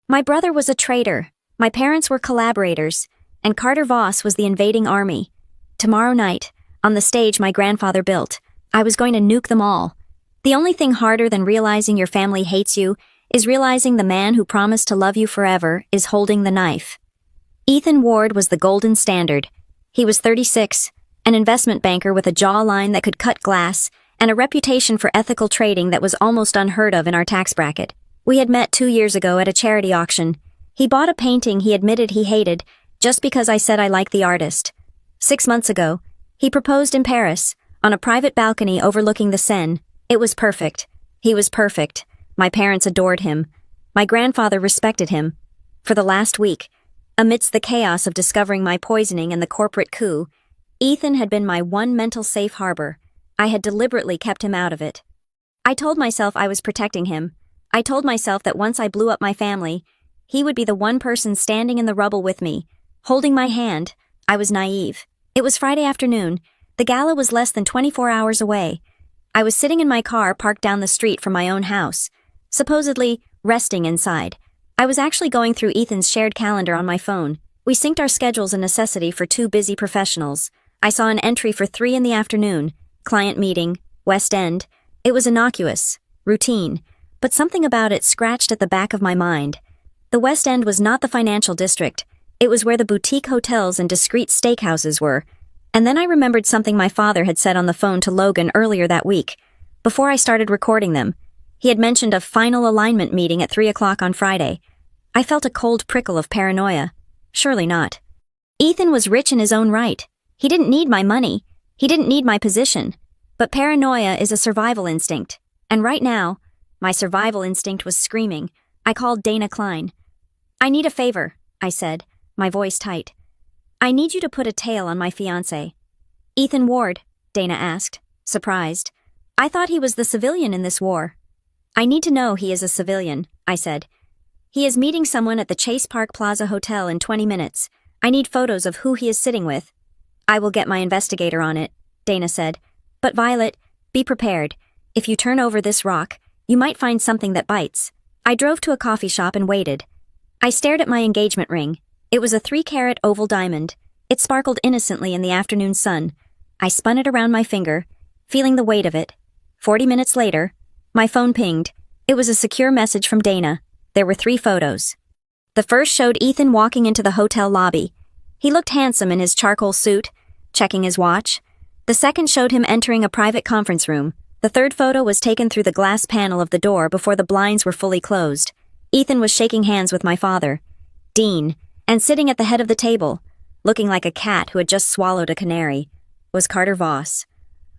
My brother was a traitor, my parents were collaborators, and Carter Voss was the invading army. Tomorrow night, on the stage my grandfather built, I was going to nuke them all. The only thing harder than realizing your family hates you is realizing the man who promised to love you forever is holding the knife. Ethan Ward was the golden standard. He was 36, an investment banker with a jawline that could cut glass, and a reputation for ethical trading that was almost unheard of in our tax bracket. We had met 2 years ago at a charity auction. He bought a painting he admitted he hated just because I said I liked the artist. 6 months ago, he proposed in Paris, on a private balcony overlooking the Seine. It was perfect. He was perfect. My parents adored him. My grandfather respected him. For the last week, amidst the chaos of discovering my poisoning and the corporate coup, Ethan had been my one mental safe harbor. I had deliberately kept him out of it. I told myself I was protecting him. I told myself that once I blew up my family, he would be the one person standing in the rubble with me, holding my hand. I was naive. It was Friday afternoon. The gala was less than 24 hours away. I was sitting in my car parked down the street from my own house, supposedly resting inside. I was actually going through Ethan's shared calendar on my phone. We synced our schedules, a necessity for 2 busy professionals. I saw an entry for 3 in the afternoon. Client meeting, West End. It was innocuous, routine, but something about it scratched at the back of my mind. The West End was not the financial district. It was where the boutique hotels and discreet steakhouses were. And then I remembered something my father had said on the phone to Logan earlier that week, before I started recording them. He had mentioned a final alignment meeting at 3 o'clock on Friday. I felt a cold prickle of paranoia. Surely not. Ethan was rich in his own right. He didn't need my money. He didn't need my position. But paranoia is a survival instinct. And right now, my survival instinct was screaming. I called Dana Klein. "I need a favor," I said, my voice tight. "I need you to put a tail on my fiancé." "Ethan Ward?" Dana asked, surprised. "I thought he was the civilian in this war." "I need to know he is a civilian," I said. "He is meeting someone at the Chase Park Plaza Hotel in 20 minutes. I need photos of who he is sitting with." "I will get my investigator on it," Dana said. "But Violet, be prepared. If you turn over this rock, you might find something that bites." I drove to a coffee shop and waited. I stared at my engagement ring. It was a 3-carat oval diamond. It sparkled innocently in the afternoon sun. I spun it around my finger, feeling the weight of it. 40 minutes later, my phone pinged. It was a secure message from Dana. There were 3 photos. The first showed Ethan walking into the hotel lobby. He looked handsome in his charcoal suit, checking his watch. The second showed him entering a private conference room. The third photo was taken through the glass panel of the door before the blinds were fully closed. Ethan was shaking hands with my father, Dean, and sitting at the head of the table, looking like a cat who had just swallowed a canary, was Carter Voss.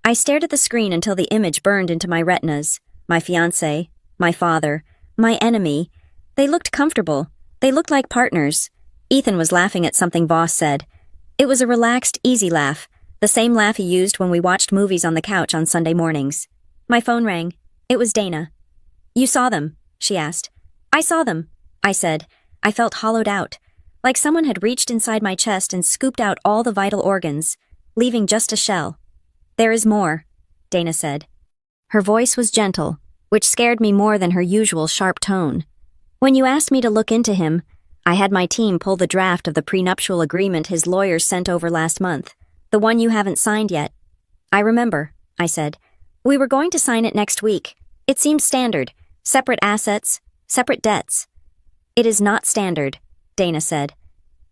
I stared at the screen until the image burned into my retinas. My fiancé, my father, my enemy. They looked comfortable. They looked like partners. Ethan was laughing at something Voss said. It was a relaxed, easy laugh, the same laugh he used when we watched movies on the couch on Sunday mornings. My phone rang. It was Dana. "You saw them?" she asked. "I saw them," I said. I felt hollowed out, like someone had reached inside my chest and scooped out all the vital organs, leaving just a shell. "There is more," Dana said. Her voice was gentle, which scared me more than her usual sharp tone. "When you asked me to look into him, I had my team pull the draft of the prenuptial agreement his lawyers sent over last month, the one you haven't signed yet." "I remember," I said. "We were going to sign it next week. It seems standard. Separate assets, separate debts." "It is not standard," Dana said.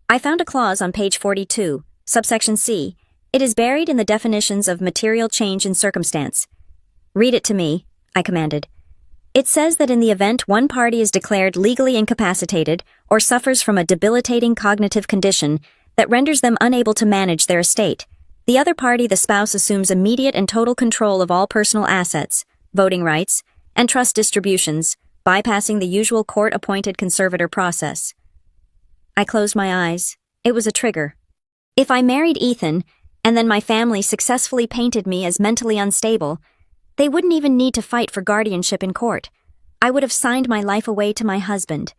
"I found a clause on page 42, subsection C. It is buried in the definitions of material change in circumstance." "Read it to me," I commanded. "It says that in the event one party is declared legally incapacitated or suffers from a debilitating cognitive condition that renders them unable to manage their estate, the other party, the spouse, assumes immediate and total control of all personal assets, voting rights, and trust distributions, bypassing the usual court-appointed conservator process." I closed my eyes. It was a trigger. If I married Ethan, and then my family successfully painted me as mentally unstable, They wouldn't even need to fight for guardianship in court. I would have signed my life away to my husband.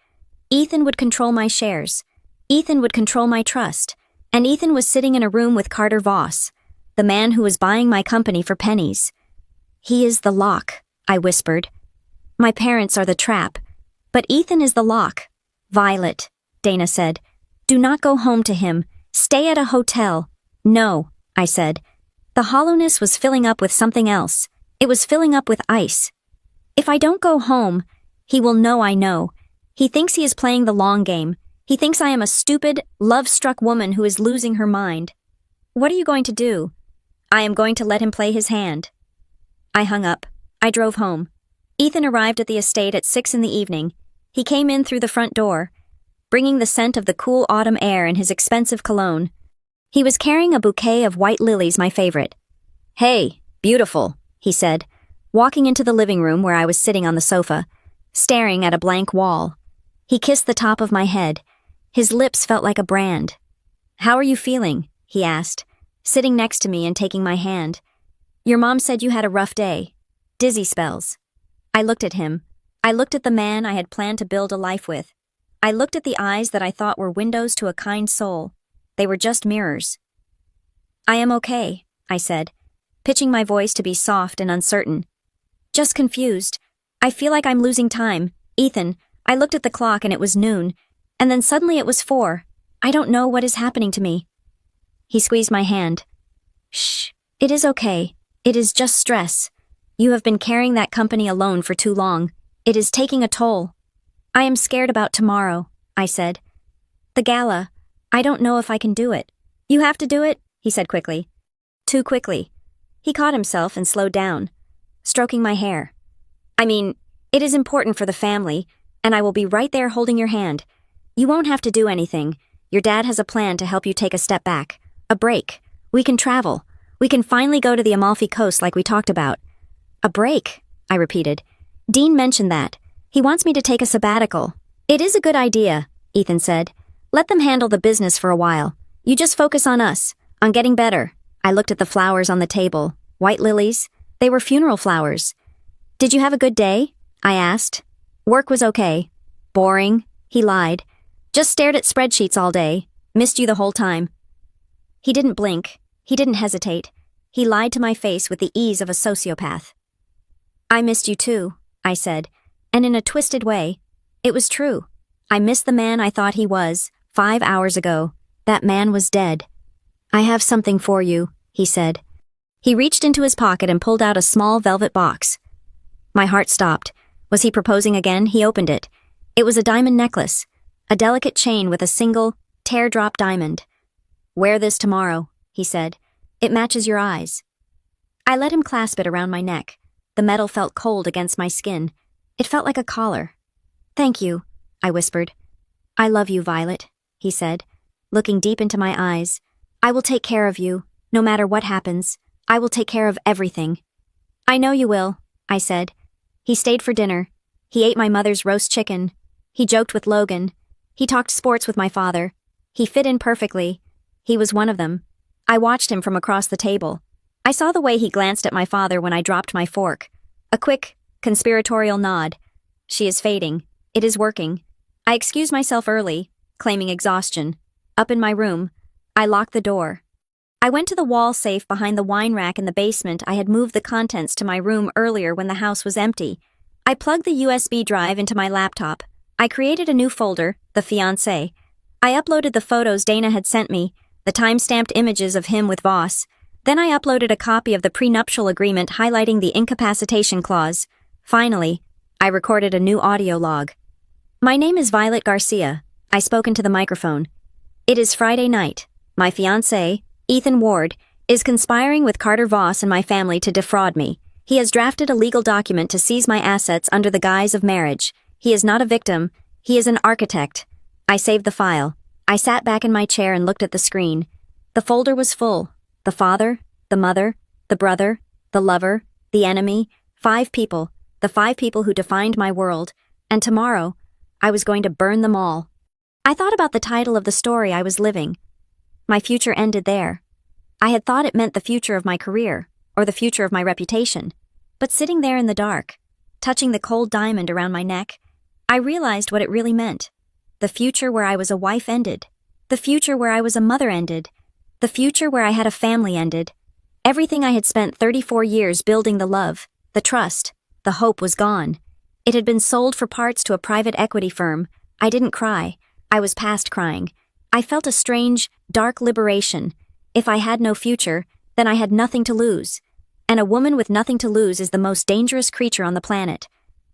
Ethan would control my shares. Ethan would control my trust. And Ethan was sitting in a room with Carter Voss, the man who was buying my company for pennies. He is the lock, I whispered. My parents are the trap. But Ethan is the lock. Violet, Dana said. Do not go home to him. Stay at a hotel. No, I said. The hollowness was filling up with something else. It was filling up with ice. If I don't go home, he will know I know. He thinks he is playing the long game. He thinks I am a stupid, love-struck woman who is losing her mind. What are you going to do? I am going to let him play his hand. I hung up. I drove home. Ethan arrived at the estate at 6 p.m. He came in through the front door, bringing the scent of the cool autumn air in his expensive cologne. He was carrying a bouquet of white lilies, my favorite. Hey, beautiful, he said, walking into the living room where I was sitting on the sofa, staring at a blank wall. He kissed the top of my head. His lips felt like a brand. How are you feeling? He asked, sitting next to me and taking my hand. Your mom said you had a rough day. Dizzy spells. I looked at him. I looked at the man I had planned to build a life with. I looked at the eyes that I thought were windows to a kind soul. They were just mirrors. I am okay, I said, pitching my voice to be soft and uncertain. Just confused. I feel like I'm losing time. Ethan, I looked at the clock and it was noon, and then suddenly it was 4. I don't know what is happening to me. He squeezed my hand. Shh, it is okay. It is just stress. You have been carrying that company alone for too long. It is taking a toll. I am scared about tomorrow, I said. The gala. I don't know if I can do it. You have to do it, he said quickly. Too quickly. He caught himself and slowed down, stroking my hair. I mean, it is important for the family, and I will be right there holding your hand. You won't have to do anything. Your dad has a plan to help you take a step back. A break. We can travel. We can finally go to the Amalfi Coast like we talked about. A break, I repeated. Dean mentioned that. He wants me to take a sabbatical. It is a good idea, Ethan said. Let them handle the business for a while. You just focus on us, on getting better. I looked at the flowers on the table. White lilies. They were funeral flowers. Did you have a good day? I asked. Work was okay. Boring, he lied. Just stared at spreadsheets all day. Missed you the whole time. He didn't blink. He didn't hesitate. He lied to my face with the ease of a sociopath. I missed you too, I said, and in a twisted way. It was true. I missed the man I thought he was, 5 hours ago. That man was dead. I have something for you, he said. He reached into his pocket and pulled out a small velvet box. My heart stopped. Was he proposing again? He opened it. It was a diamond necklace, a delicate chain with a single, teardrop diamond. Wear this tomorrow, he said. It matches your eyes. I let him clasp it around my neck. The metal felt cold against my skin. It felt like a collar. Thank you, I whispered. I love you, Violet, he said, looking deep into my eyes. I will take care of you, no matter what happens. I will take care of everything. I know you will, I said. He stayed for dinner. He ate my mother's roast chicken. He joked with Logan. He talked sports with my father. He fit in perfectly. He was one of them. I watched him from across the table. I saw the way he glanced at my father when I dropped my fork. A quick, conspiratorial nod. She is fading. It is working. I excused myself early, claiming exhaustion. Up in my room, I locked the door. I went to the wall safe behind the wine rack in the basement. I had moved the contents to my room earlier when the house was empty. I plugged the USB drive into my laptop. I created a new folder, the fiancé. I uploaded the photos Dana had sent me, the time-stamped images of him with Voss. Then I uploaded a copy of the prenuptial agreement highlighting the incapacitation clause. Finally, I recorded a new audio log. My name is Violet Garcia. I spoke into the microphone. It is Friday night. My fiancé, Ethan Ward, is conspiring with Carter Voss and my family to defraud me. He has drafted a legal document to seize my assets under the guise of marriage. He is not a victim. He is an architect. I saved the file. I sat back in my chair and looked at the screen. The folder was full. The father, the mother, the brother, the lover, the enemy, 5 people, the 5 people who defined my world, and tomorrow, I was going to burn them all. I thought about the title of the story I was living. My future ended there. I had thought it meant the future of my career, or the future of my reputation. But sitting there in the dark, touching the cold diamond around my neck, I realized what it really meant. The future where I was a wife ended. The future where I was a mother ended. The future where I had a family ended. Everything I had spent 34 years building, the love, the trust, the hope, was gone. It had been sold for parts to a private equity firm. I didn't cry. I was past crying. I felt a strange, dark liberation. If I had no future, then I had nothing to lose. And a woman with nothing to lose is the most dangerous creature on the planet.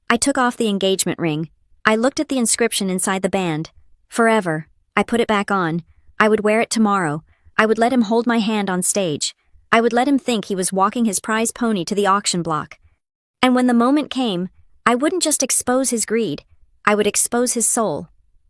I took off the engagement ring. I looked at the inscription inside the band. Forever. I put it back on. I would wear it tomorrow. I would let him hold my hand on stage. I would let him think he was walking his prize pony to the auction block. And when the moment came, I wouldn't just expose his greed. I would expose his soul.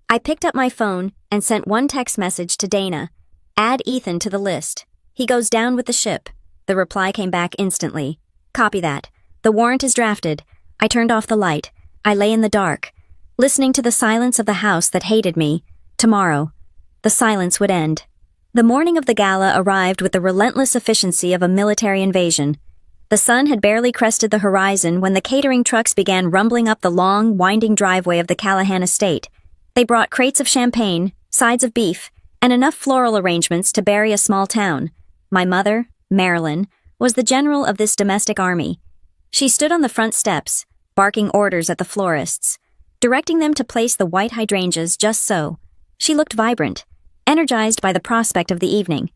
I picked up my phone and sent one text message to Dana. Add Ethan to the list. He goes down with the ship. The reply came back instantly. Copy that. The warrant is drafted. I turned off the light. I lay in the dark, listening to the silence of the house that hated me. Tomorrow, the silence would end. The morning of the gala arrived with the relentless efficiency of a military invasion. The sun had barely crested the horizon when the catering trucks began rumbling up the long, winding driveway of the Callahan estate. They brought crates of champagne, sides of beef, and enough floral arrangements to bury a small town. My mother, Marilyn, was the general of this domestic army. She stood on the front steps, barking orders at the florists, directing them to place the white hydrangeas just so. She looked vibrant, energized by the prospect of the evening.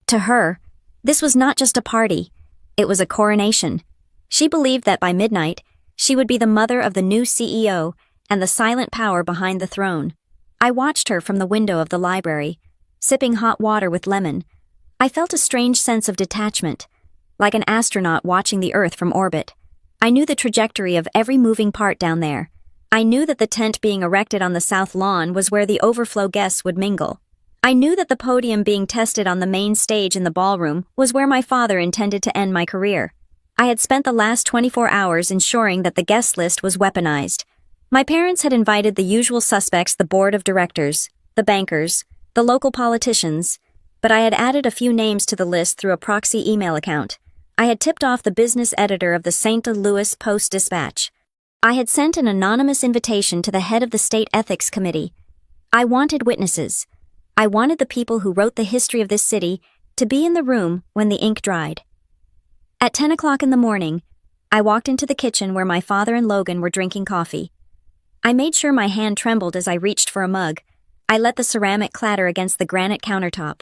To her, this was not just a party, it was a coronation. She believed that by midnight, she would be the mother of the new CEO and the silent power behind the throne. I watched her from the window of the library, sipping hot water with lemon. I felt a strange sense of detachment, like an astronaut watching the Earth from orbit. I knew the trajectory of every moving part down there. I knew that the tent being erected on the south lawn was where the overflow guests would mingle. I knew that the podium being tested on the main stage in the ballroom was where my father intended to end my career. I had spent the last 24 hours ensuring that the guest list was weaponized. My parents had invited the usual suspects, the board of directors, the bankers, the local politicians, but I had added a few names to the list through a proxy email account. I had tipped off the business editor of the St. Louis Post-Dispatch. I had sent an anonymous invitation to the head of the state ethics committee. I wanted witnesses. I wanted the people who wrote the history of this city to be in the room when the ink dried. At 10 o'clock in the morning, I walked into the kitchen where my father and Logan were drinking coffee. I made sure my hand trembled as I reached for a mug. I let the ceramic clatter against the granite countertop.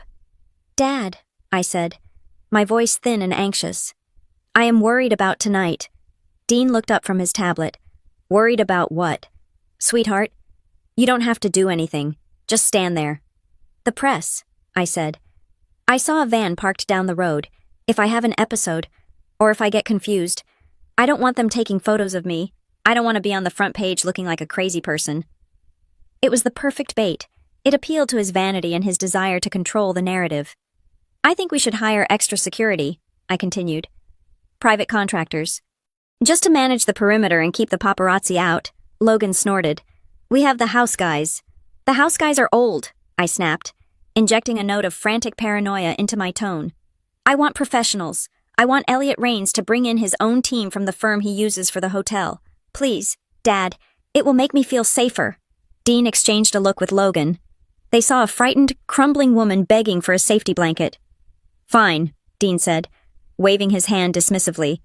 "Dad," I said, my voice thin and anxious. "I am worried about tonight." Dean looked up from his tablet. "Worried about what?" "Sweetheart, you don't have to do anything. Just stand there." "The press," I said. "I saw a van parked down the road. If I have an episode, or if I get confused, I don't want them taking photos of me. I don't want to be on the front page looking like a crazy person." It was the perfect bait. It appealed to his vanity and his desire to control the narrative. "I think we should hire extra security," I continued. "Private contractors. Just to manage the perimeter and keep the paparazzi out." Logan snorted. "We have the house guys." "The house guys are old," I snapped, injecting a note of frantic paranoia into my tone. "I want professionals. I want Elliot Rains to bring in his own team from the firm he uses for the hotel. Please, Dad, it will make me feel safer." Dean exchanged a look with Logan. They saw a frightened, crumbling woman begging for a safety blanket. "Fine," Dean said, waving his hand dismissively.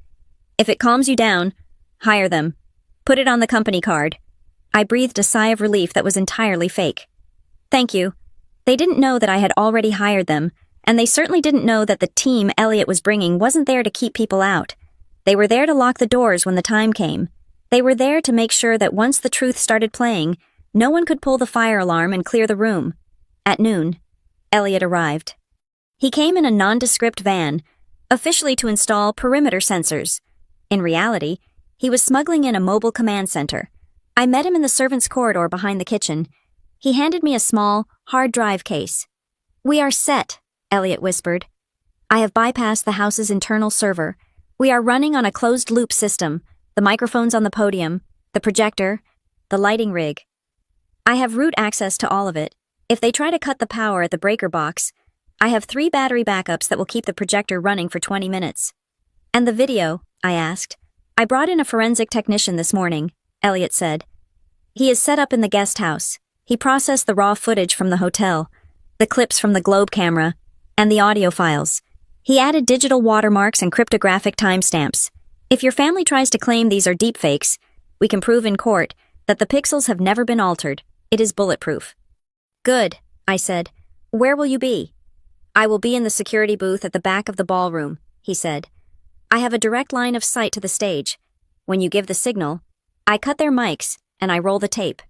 "If it calms you down, hire them. Put it on the company card." I breathed a sigh of relief that was entirely fake. "Thank you." They didn't know that I had already hired them, and they certainly didn't know that the team Elliot was bringing wasn't there to keep people out. They were there to lock the doors when the time came. They were there to make sure that once the truth started playing, no one could pull the fire alarm and clear the room. At noon, Elliot arrived. He came in a nondescript van, officially to install perimeter sensors. In reality, he was smuggling in a mobile command center. I met him in the servants' corridor behind the kitchen. He handed me a small, hard drive case. "We are set," Elliot whispered. "I have bypassed the house's internal server. We are running on a closed-loop system, the microphones on the podium, the projector, the lighting rig. I have root access to all of it. If they try to cut the power at the breaker box, I have 3 battery backups that will keep the projector running for 20 minutes. "And the video?" I asked. I brought in a forensic technician this morning, Elliot said. He is set up in the guest house. He processed the raw footage from the hotel, the clips from the Globe camera, and the audio files. He added digital watermarks and cryptographic timestamps. If your family tries to claim these are deepfakes, we can prove in court that the pixels have never been altered. It is bulletproof. Good, I said. Where will you be? I will be in the security booth at the back of the ballroom, he said. I have a direct line of sight to the stage. When you give the signal, I cut their mics and I roll the tape.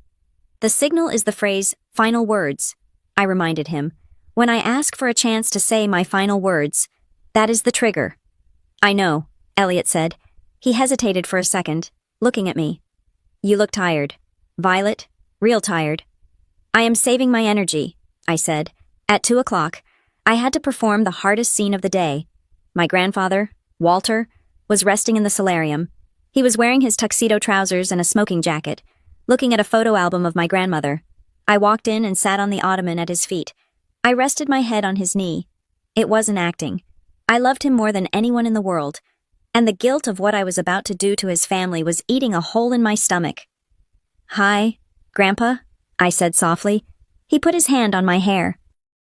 The signal is the phrase, final words, I reminded him. When I ask for a chance to say my final words, that is the trigger. I know, Elliot said. He hesitated for a second, looking at me. You look tired. Violet, real tired. I am saving my energy, I said. At 2 o'clock, I had to perform the hardest scene of the day. My grandfather, Walter, was resting in the solarium. He was wearing his tuxedo trousers and a smoking jacket, looking at a photo album of my grandmother. I walked in and sat on the ottoman at his feet. I rested my head on his knee. It wasn't acting. I loved him more than anyone in the world, and the guilt of what I was about to do to his family was eating a hole in my stomach. Hi, Grandpa, I said softly. He put his hand on my hair.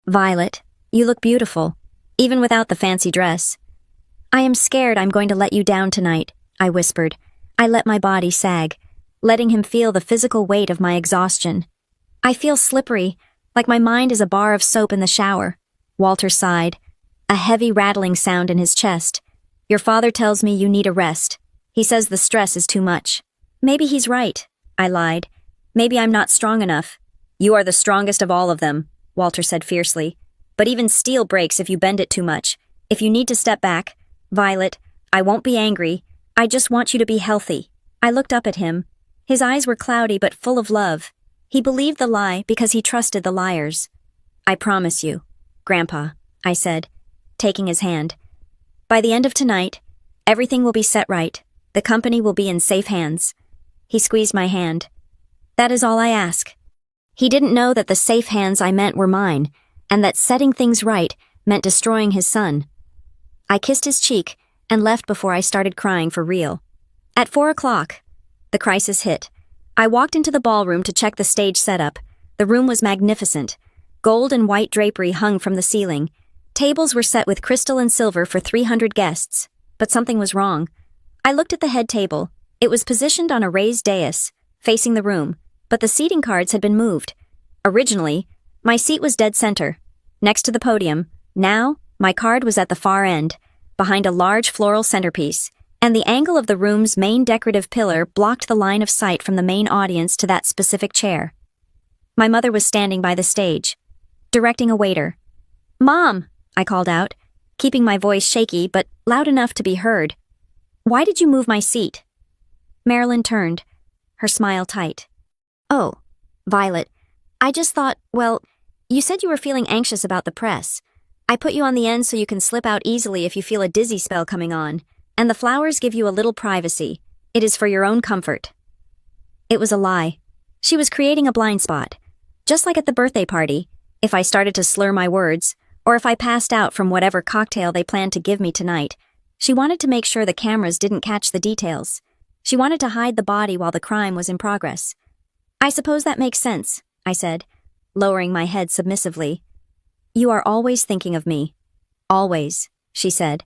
Violet, you look beautiful, even without the fancy dress. I am scared I'm going to let you down tonight, I whispered. I let my body sag, letting him feel the physical weight of my exhaustion. I feel slippery, like my mind is a bar of soap in the shower. Walter sighed, a heavy rattling sound in his chest. Your father tells me you need a rest. He says the stress is too much. Maybe he's right, I lied. Maybe I'm not strong enough. You are the strongest of all of them, Walter said fiercely. But even steel breaks if you bend it too much. If you need to step back, Violet, I won't be angry. I just want you to be healthy. I looked up at him. His eyes were cloudy but full of love. He believed the lie because he trusted the liars. I promise you, Grandpa, I said, taking his hand. By the end of tonight, everything will be set right. The company will be in safe hands. He squeezed my hand. That is all I ask. He didn't know that the safe hands I meant were mine, and that setting things right meant destroying his son. I kissed his cheek and left before I started crying for real. At 4 o'clock, the crisis hit. I walked into the ballroom to check the stage setup. The room was magnificent. Gold and white drapery hung from the ceiling. Tables were set with crystal and silver for 300 guests. But something was wrong. I looked at the head table. It was positioned on a raised dais, facing the room, but the seating cards had been moved. Originally, my seat was dead center, next to the podium. Now, my card was at the far end, behind a large floral centerpiece, and the angle of the room's main decorative pillar blocked the line of sight from the main audience to that specific chair. My mother was standing by the stage, directing a waiter. Mom, I called out, keeping my voice shaky but loud enough to be heard. Why did you move my seat? Marilyn turned, her smile tight. Oh, Violet, I just thought, well, you said you were feeling anxious about the press. I put you on the end so you can slip out easily if you feel a dizzy spell coming on, and the flowers give you a little privacy. It is for your own comfort. It was a lie. She was creating a blind spot. Just like at the birthday party, if I started to slur my words, or if I passed out from whatever cocktail they planned to give me tonight, she wanted to make sure the cameras didn't catch the details. She wanted to hide the body while the crime was in progress. I suppose that makes sense, I said, lowering my head submissively. You are always thinking of me. Always, she said.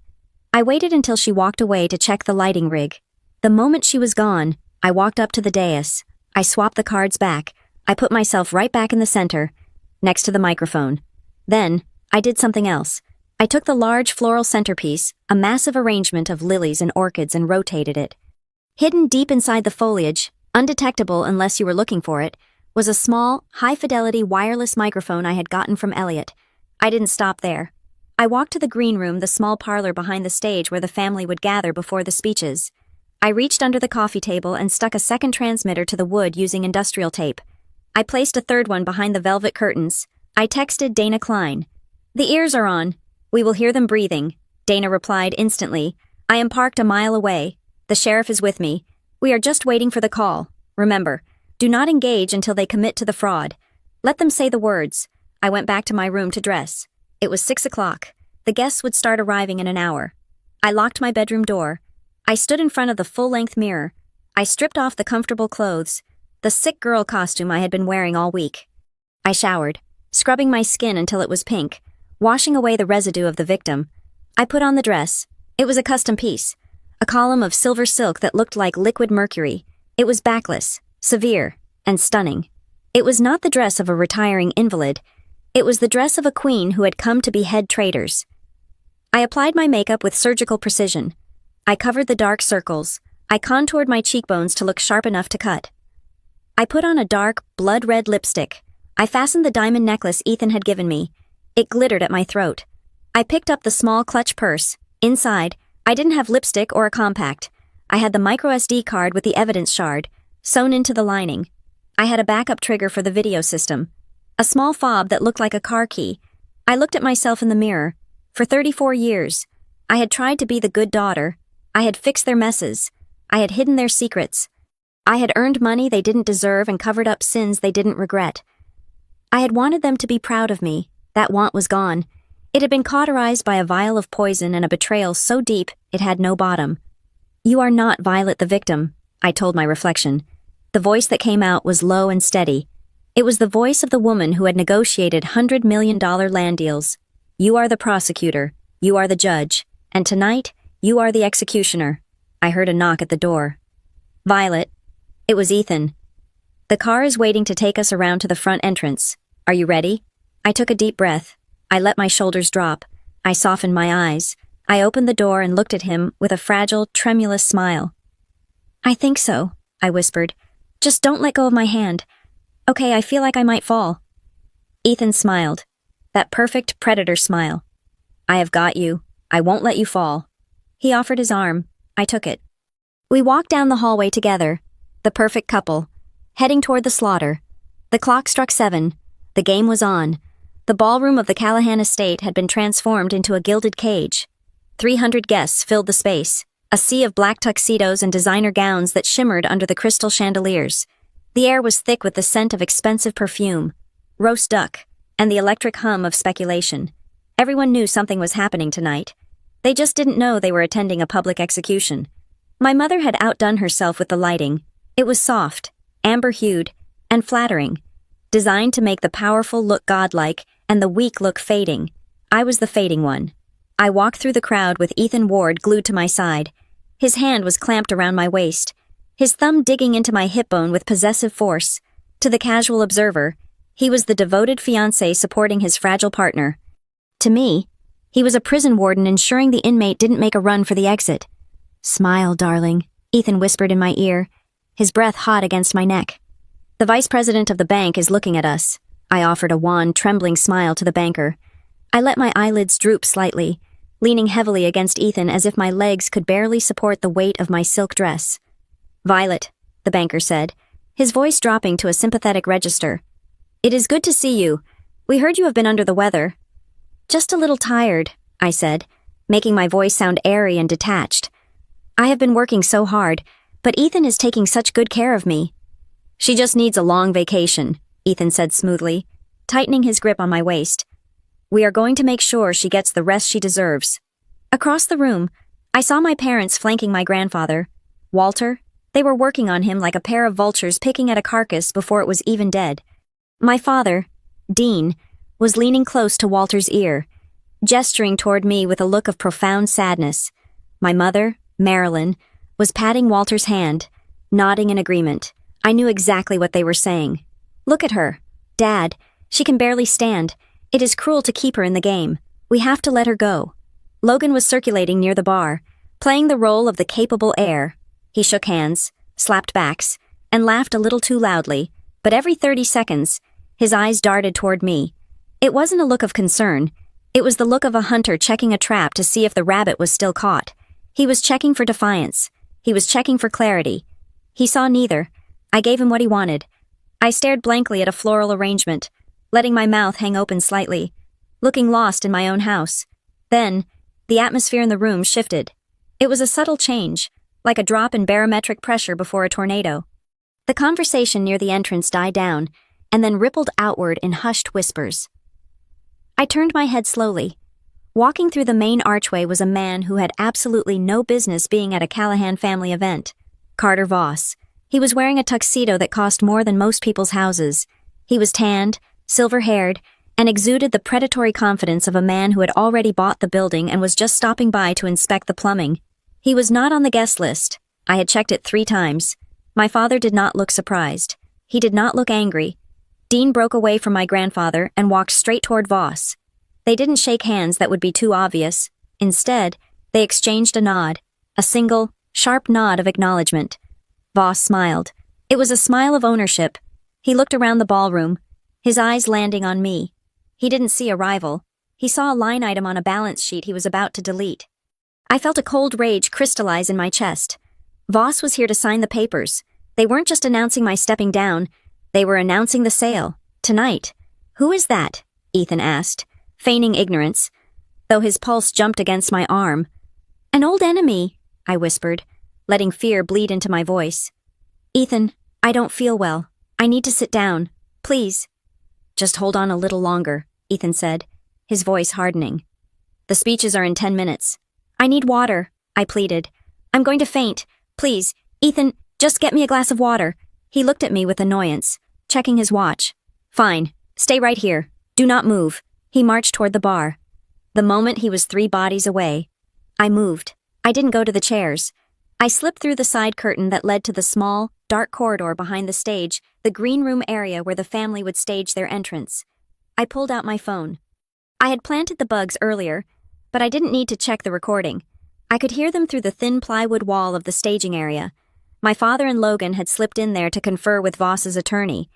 I waited until she walked away to check the lighting rig. The moment she was gone, I walked up to the dais. I swapped the cards back. I put myself right back in the center, next to the microphone. Then, I did something else. I took the large floral centerpiece, a massive arrangement of lilies and orchids, and rotated it. Hidden deep inside the foliage, undetectable unless you were looking for it, was a small, high-fidelity wireless microphone I had gotten from Elliot. I didn't stop there. I walked to the green room, the small parlor behind the stage where the family would gather before the speeches. I reached under the coffee table and stuck a second transmitter to the wood using industrial tape. I placed a third one behind the velvet curtains. I texted Dana Klein. The ears are on. We will hear them breathing. Dana replied instantly. I am parked a mile away. The sheriff is with me. We are just waiting for the call. Remember, do not engage until they commit to the fraud. Let them say the words. I went back to my room to dress. It was 6 o'clock. The guests would start arriving in an hour. I locked my bedroom door. I stood in front of the full-length mirror. I stripped off the comfortable clothes, the sick girl costume I had been wearing all week. I showered, scrubbing my skin until it was pink, washing away the residue of the victim. I put on the dress. It was a custom piece, a column of silver silk that looked like liquid mercury. It was backless, severe, and stunning. It was not the dress of a retiring invalid. It was the dress of a queen who had come to behead traitors. I applied my makeup with surgical precision. I covered the dark circles. I contoured my cheekbones to look sharp enough to cut. I put on a dark, blood-red lipstick. I fastened the diamond necklace Ethan had given me. It glittered at my throat. I picked up the small clutch purse. Inside, I didn't have lipstick or a compact. I had the microSD card with the evidence shard, sewn into the lining. I had a backup trigger for the video system. A small fob that looked like a car key. I looked at myself in the mirror. For 34 years, I had tried to be the good daughter. I had fixed their messes. I had hidden their secrets. I had earned money they didn't deserve and covered up sins they didn't regret. I had wanted them to be proud of me. That want was gone. It had been cauterized by a vial of poison and a betrayal so deep it had no bottom. "You are not Violet the victim," I told my reflection. The voice that came out was low and steady. It was the voice of the woman who had negotiated $100 million land deals. "You are the prosecutor. You are the judge. And tonight, you are the executioner." I heard a knock at the door. "Violet." It was Ethan. "The car is waiting to take us around to the front entrance. Are you ready?" I took a deep breath. I let my shoulders drop. I softened my eyes. I opened the door and looked at him with a fragile, tremulous smile. "I think so," I whispered. "Just don't let go of my hand. Okay, I feel like I might fall." Ethan smiled. That perfect predator smile. "I have got you. I won't let you fall." He offered his arm. I took it. We walked down the hallway together, the perfect couple, heading toward the slaughter. The clock struck 7. The game was on. The ballroom of the Callahan estate had been transformed into a gilded cage. 300 guests filled the space, a sea of black tuxedos and designer gowns that shimmered under the crystal chandeliers. The air was thick with the scent of expensive perfume, roast duck, and the electric hum of speculation. Everyone knew something was happening tonight. They just didn't know they were attending a public execution. My mother had outdone herself with the lighting. It was soft, amber-hued, and flattering, designed to make the powerful look godlike and the weak look fading. I was the fading one. I walked through the crowd with Ethan Ward glued to my side. His hand was clamped around my waist, his thumb digging into my hip bone with possessive force. To the casual observer, he was the devoted fiancé supporting his fragile partner. To me, he was a prison warden ensuring the inmate didn't make a run for the exit. "Smile, darling," Ethan whispered in my ear, his breath hot against my neck. "The vice president of the bank is looking at us." I offered a wan, trembling smile to the banker. I let my eyelids droop slightly, leaning heavily against Ethan as if my legs could barely support the weight of my silk dress. "Violet," the banker said, his voice dropping to a sympathetic register. "It is good to see you. We heard you have been under the weather." "Just a little tired," I said, making my voice sound airy and detached. "I have been working so hard, but Ethan is taking such good care of me." "She just needs a long vacation," Ethan said smoothly, tightening his grip on my waist. "We are going to make sure she gets the rest she deserves." Across the room, I saw my parents flanking my grandfather. Walter, they were working on him like a pair of vultures picking at a carcass before it was even dead. My father, Dean, was leaning close to Walter's ear, gesturing toward me with a look of profound sadness. My mother, Marilyn, was patting Walter's hand, nodding in agreement. I knew exactly what they were saying. "Look at her. Dad, she can barely stand. It is cruel to keep her in the game. We have to let her go." Logan was circulating near the bar, playing the role of the capable heir. He shook hands, slapped backs, and laughed a little too loudly, but every 30 seconds, his eyes darted toward me. It wasn't a look of concern. It was the look of a hunter checking a trap to see if the rabbit was still caught. He was checking for defiance. He was checking for clarity. He saw neither. I gave him what he wanted. I stared blankly at a floral arrangement, letting my mouth hang open slightly, looking lost in my own house. Then, the atmosphere in the room shifted. It was a subtle change, like a drop in barometric pressure before a tornado. The conversation near the entrance died down, and then rippled outward in hushed whispers. I turned my head slowly. Walking through the main archway was a man who had absolutely no business being at a Callahan family event. Carter Voss. He was wearing a tuxedo that cost more than most people's houses. He was tanned, silver-haired, and exuded the predatory confidence of a man who had already bought the building and was just stopping by to inspect the plumbing. He was not on the guest list. I had checked it 3 times. My father did not look surprised. He did not look angry. Dean broke away from my grandfather and walked straight toward Voss. They didn't shake hands, that would be too obvious. Instead, they exchanged a nod, a single, sharp nod of acknowledgement. Voss smiled. It was a smile of ownership. He looked around the ballroom, his eyes landing on me. He didn't see a rival. He saw a line item on a balance sheet he was about to delete. I felt a cold rage crystallize in my chest. Voss was here to sign the papers. They weren't just announcing my stepping down, they were announcing the sale. Tonight. "Who is that?" Ethan asked, feigning ignorance, though his pulse jumped against my arm. "An old enemy," I whispered, letting fear bleed into my voice. "Ethan, I don't feel well. I need to sit down. Please." "Just hold on a little longer," Ethan said, his voice hardening. "The speeches are in 10 minutes. I need water," I pleaded. "I'm going to faint. Please, Ethan, just get me a glass of water." He looked at me with annoyance, checking his watch. "Fine. Stay right here. Do not move." He marched toward the bar. The moment he was 3 bodies away, I moved. I didn't go to the chairs. I slipped through the side curtain that led to the small, dark corridor behind the stage, the green room area where the family would stage their entrance. I pulled out my phone. I had planted the bugs earlier, but I didn't need to check the recording. I could hear them through the thin plywood wall of the staging area. My father and Logan had slipped in there to confer with Voss's attorney,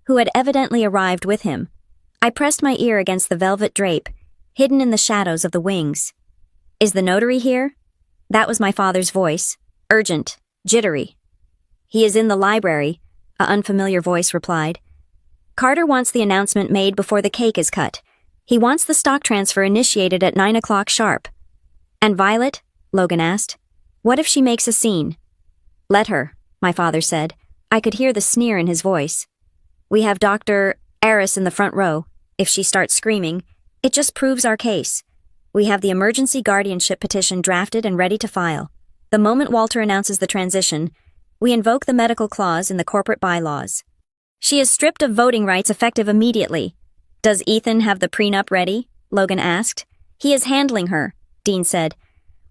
who had evidently arrived with him. I pressed my ear against the velvet drape, hidden in the shadows of the wings. "Is the notary here?" That was my father's voice, urgent, jittery. "He is in the library," an unfamiliar voice replied. "Carter wants the announcement made before the cake is cut. He wants the stock transfer initiated at 9 o'clock sharp." "And Violet?" Logan asked. "What if she makes a scene?" "Let her," my father said. I could hear the sneer in his voice. "We have Dr. Eris in the front row. If she starts screaming, it just proves our case. We have the emergency guardianship petition drafted and ready to file. The moment Walter announces the transition, we invoke the medical clause in the corporate bylaws. She is stripped of voting rights effective immediately." "Does Ethan have the prenup ready?" Logan asked. "He is handling her," Dean said.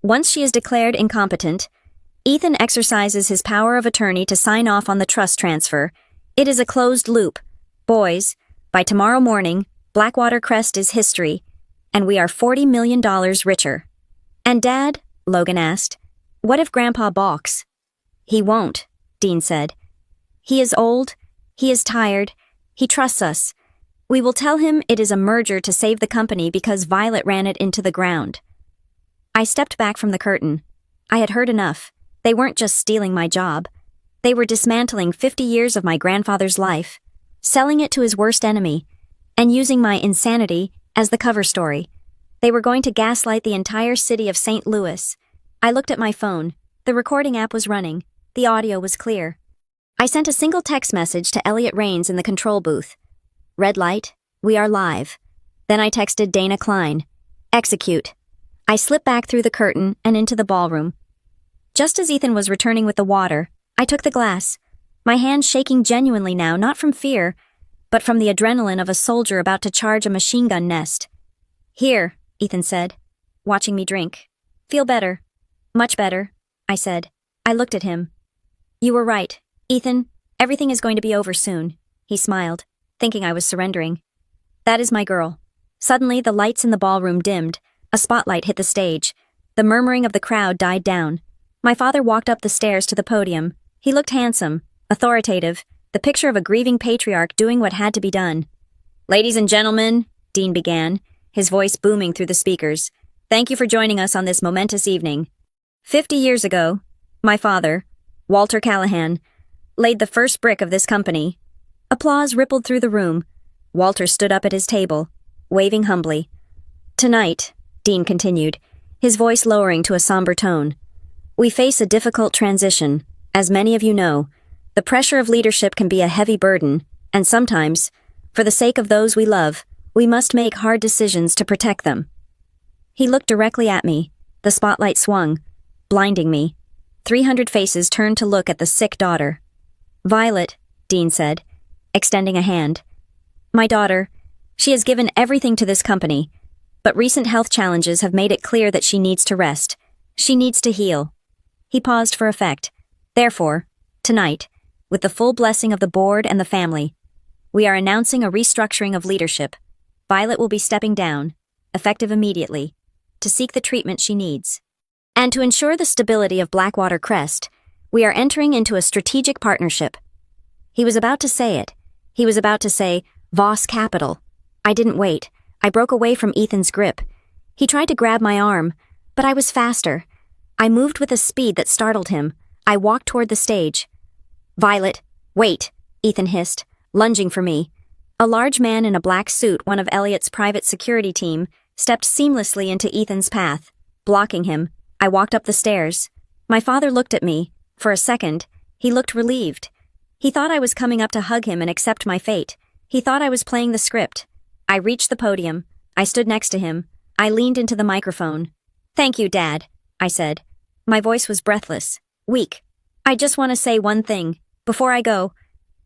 "Once she is declared incompetent, Ethan exercises his power of attorney to sign off on the trust transfer. It is a closed loop. Boys, by tomorrow morning, Blackwater Crest is history, and we are $40 million richer." "And Dad?" Logan asked. "What if Grandpa balks?" "He won't," Dean said. "He is old, he is tired, he trusts us. We will tell him it is a merger to save the company because Violet ran it into the ground." I stepped back from the curtain. I had heard enough. They weren't just stealing my job. They were dismantling 50 years of my grandfather's life, selling it to his worst enemy, and using my insanity as the cover story. They were going to gaslight the entire city of St. Louis. I looked at my phone. The recording app was running. The audio was clear. I sent a single text message to Elliot Rains in the control booth. "Red light, we are live." Then I texted Dana Klein. "Execute." I slipped back through the curtain and into the ballroom. Just as Ethan was returning with the water, I took the glass, my hand shaking genuinely now, not from fear, but from the adrenaline of a soldier about to charge a machine gun nest. "Here," Ethan said, watching me drink. "Feel better." "Much better," I said. I looked at him. "You were right, Ethan. Everything is going to be over soon." He smiled, thinking I was surrendering. "That is my girl." Suddenly, the lights in the ballroom dimmed. A spotlight hit the stage. The murmuring of the crowd died down. My father walked up the stairs to the podium. He looked handsome, authoritative, the picture of a grieving patriarch doing what had to be done. "Ladies and gentlemen," Dean began, his voice booming through the speakers, "thank you for joining us on this momentous evening. 50 years ago, my father, Walter Callahan, laid the first brick of this company." Applause rippled through the room. Walter stood up at his table, waving humbly. "Tonight," Dean continued, his voice lowering to a somber tone, "we face a difficult transition. As many of you know, the pressure of leadership can be a heavy burden, and sometimes, for the sake of those we love, we must make hard decisions to protect them." He looked directly at me. The spotlight swung, blinding me. 300 faces turned to look at the sick daughter. "Violet," Dean said, extending a hand. "My daughter, she has given everything to this company, but recent health challenges have made it clear that she needs to rest. She needs to heal." He paused for effect. "Therefore, tonight, with the full blessing of the board and the family, we are announcing a restructuring of leadership. Violet will be stepping down, effective immediately, to seek the treatment she needs. And to ensure the stability of Blackwater Crest, we are entering into a strategic partnership." He was about to say it. He was about to say, Voss Capital. I didn't wait. I broke away from Ethan's grip. He tried to grab my arm, but I was faster. I moved with a speed that startled him. I walked toward the stage. "Violet, wait," Ethan hissed, lunging for me. A large man in a black suit, one of Elliot's private security team, stepped seamlessly into Ethan's path, blocking him. I walked up the stairs. My father looked at me. For a second, he looked relieved. He thought I was coming up to hug him and accept my fate. He thought I was playing the script. I reached the podium. I stood next to him. I leaned into the microphone. "Thank you, Dad," I said. My voice was breathless, weak. "I just want to say one thing. Before I go."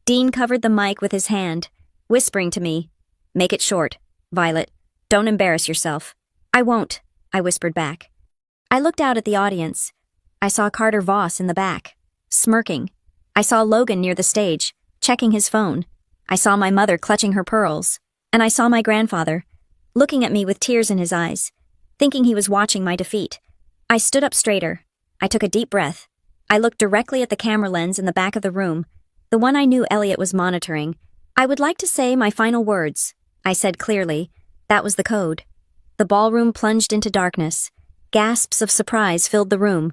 Dean covered the mic with his hand, whispering to me, "Make it short, Violet. Don't embarrass yourself." "I won't," I whispered back. I looked out at the audience. I saw Carter Voss in the back, smirking. I saw Logan near the stage, checking his phone. I saw my mother clutching her pearls. And I saw my grandfather, looking at me with tears in his eyes, thinking he was watching my defeat. I stood up straighter. I took a deep breath. I looked directly at the camera lens in the back of the room, the one I knew Elliot was monitoring. "I would like to say my final words," I said clearly. That was the code. The ballroom plunged into darkness. Gasps of surprise filled the room.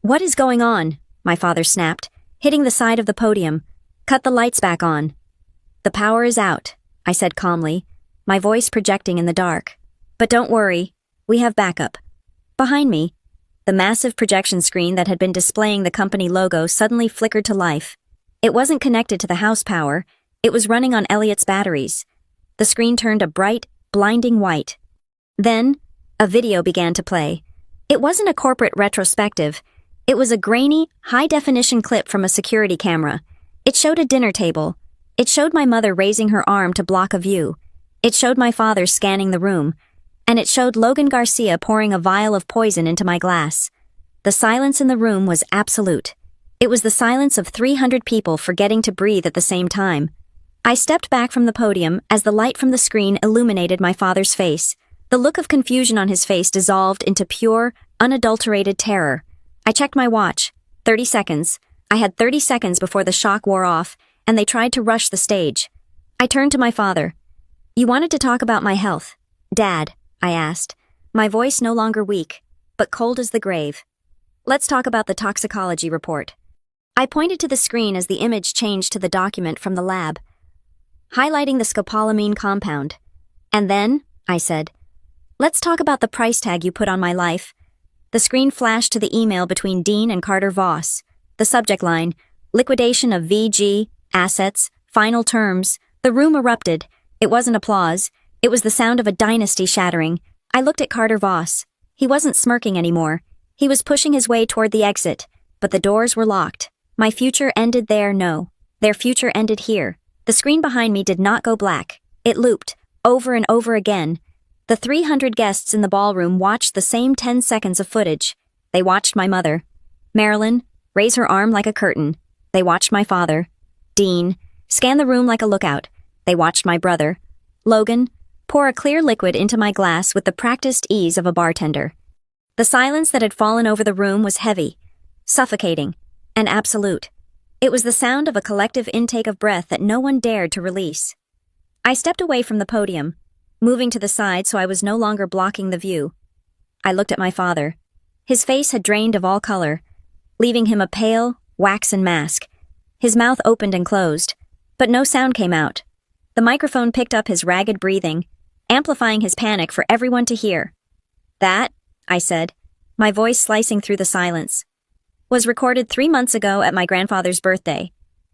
"What is going on?" my father snapped, hitting the side of the podium. "Cut the lights back on." "The power is out," I said calmly, my voice projecting in the dark. "But don't worry, we have backup." Behind me, the massive projection screen that had been displaying the company logo suddenly flickered to life. It wasn't connected to the house power, it was running on Elliot's batteries. The screen turned a bright, blinding white. Then, a video began to play. It wasn't a corporate retrospective. It was a grainy, high-definition clip from a security camera. It showed a dinner table. It showed my mother raising her arm to block a view. It showed my father scanning the room. And it showed Logan Garcia pouring a vial of poison into my glass. The silence in the room was absolute. It was the silence of 300 people forgetting to breathe at the same time. I stepped back from the podium as the light from the screen illuminated my father's face. The look of confusion on his face dissolved into pure, unadulterated terror. I checked my watch. 30 seconds. I had 30 seconds before the shock wore off, and they tried to rush the stage. I turned to my father. "You wanted to talk about my health, Dad," I asked, my voice no longer weak, but cold as the grave. "Let's talk about the toxicology report." I pointed to the screen as the image changed to the document from the lab, highlighting the scopolamine compound. "And then," I said, "let's talk about the price tag you put on my life." The screen flashed to the email between Dean and Carter Voss. The subject line, "Liquidation of VG, assets, final terms." The room erupted. It wasn't applause. It was the sound of a dynasty shattering. I looked at Carter Voss. He wasn't smirking anymore. He was pushing his way toward the exit, but the doors were locked. My future ended there, no. Their future ended here. The screen behind me did not go black. It looped, over and over again. The 300 guests in the ballroom watched the same 10 seconds of footage. They watched my mother, Marilyn, raise her arm like a curtain. They watched my father, Dean, scan the room like a lookout. They watched my brother, Logan, pour a clear liquid into my glass with the practiced ease of a bartender. The silence that had fallen over the room was heavy, suffocating, and absolute. It was the sound of a collective intake of breath that no one dared to release. I stepped away from the podium, moving to the side so I was no longer blocking the view. I looked at my father. His face had drained of all color, leaving him a pale, waxen mask. His mouth opened and closed, but no sound came out. The microphone picked up his ragged breathing, amplifying his panic for everyone to hear. "That," I said, my voice slicing through the silence, "was recorded 3 months ago at my grandfather's birthday.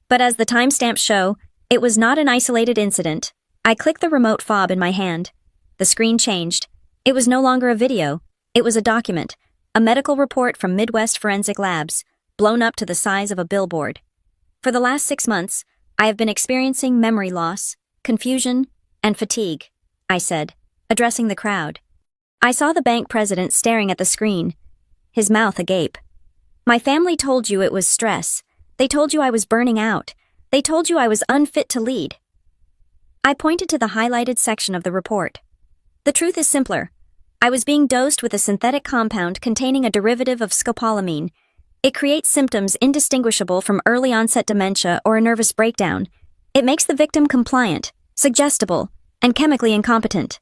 But as the timestamps show, it was not an isolated incident." I clicked the remote fob in my hand. The screen changed. It was no longer a video. It was a document, a medical report from Midwest Forensic Labs, blown up to the size of a billboard. For the last 6 months, I have been experiencing memory loss, confusion, and fatigue, I said, addressing the crowd. I saw the bank president staring at the screen, his mouth agape. My family told you it was stress. They told you I was burning out. They told you I was unfit to lead. I pointed to the highlighted section of the report. The truth is simpler. I was being dosed with a synthetic compound containing a derivative of scopolamine. It creates symptoms indistinguishable from early-onset dementia or a nervous breakdown. It makes the victim compliant, suggestible, and chemically incompetent.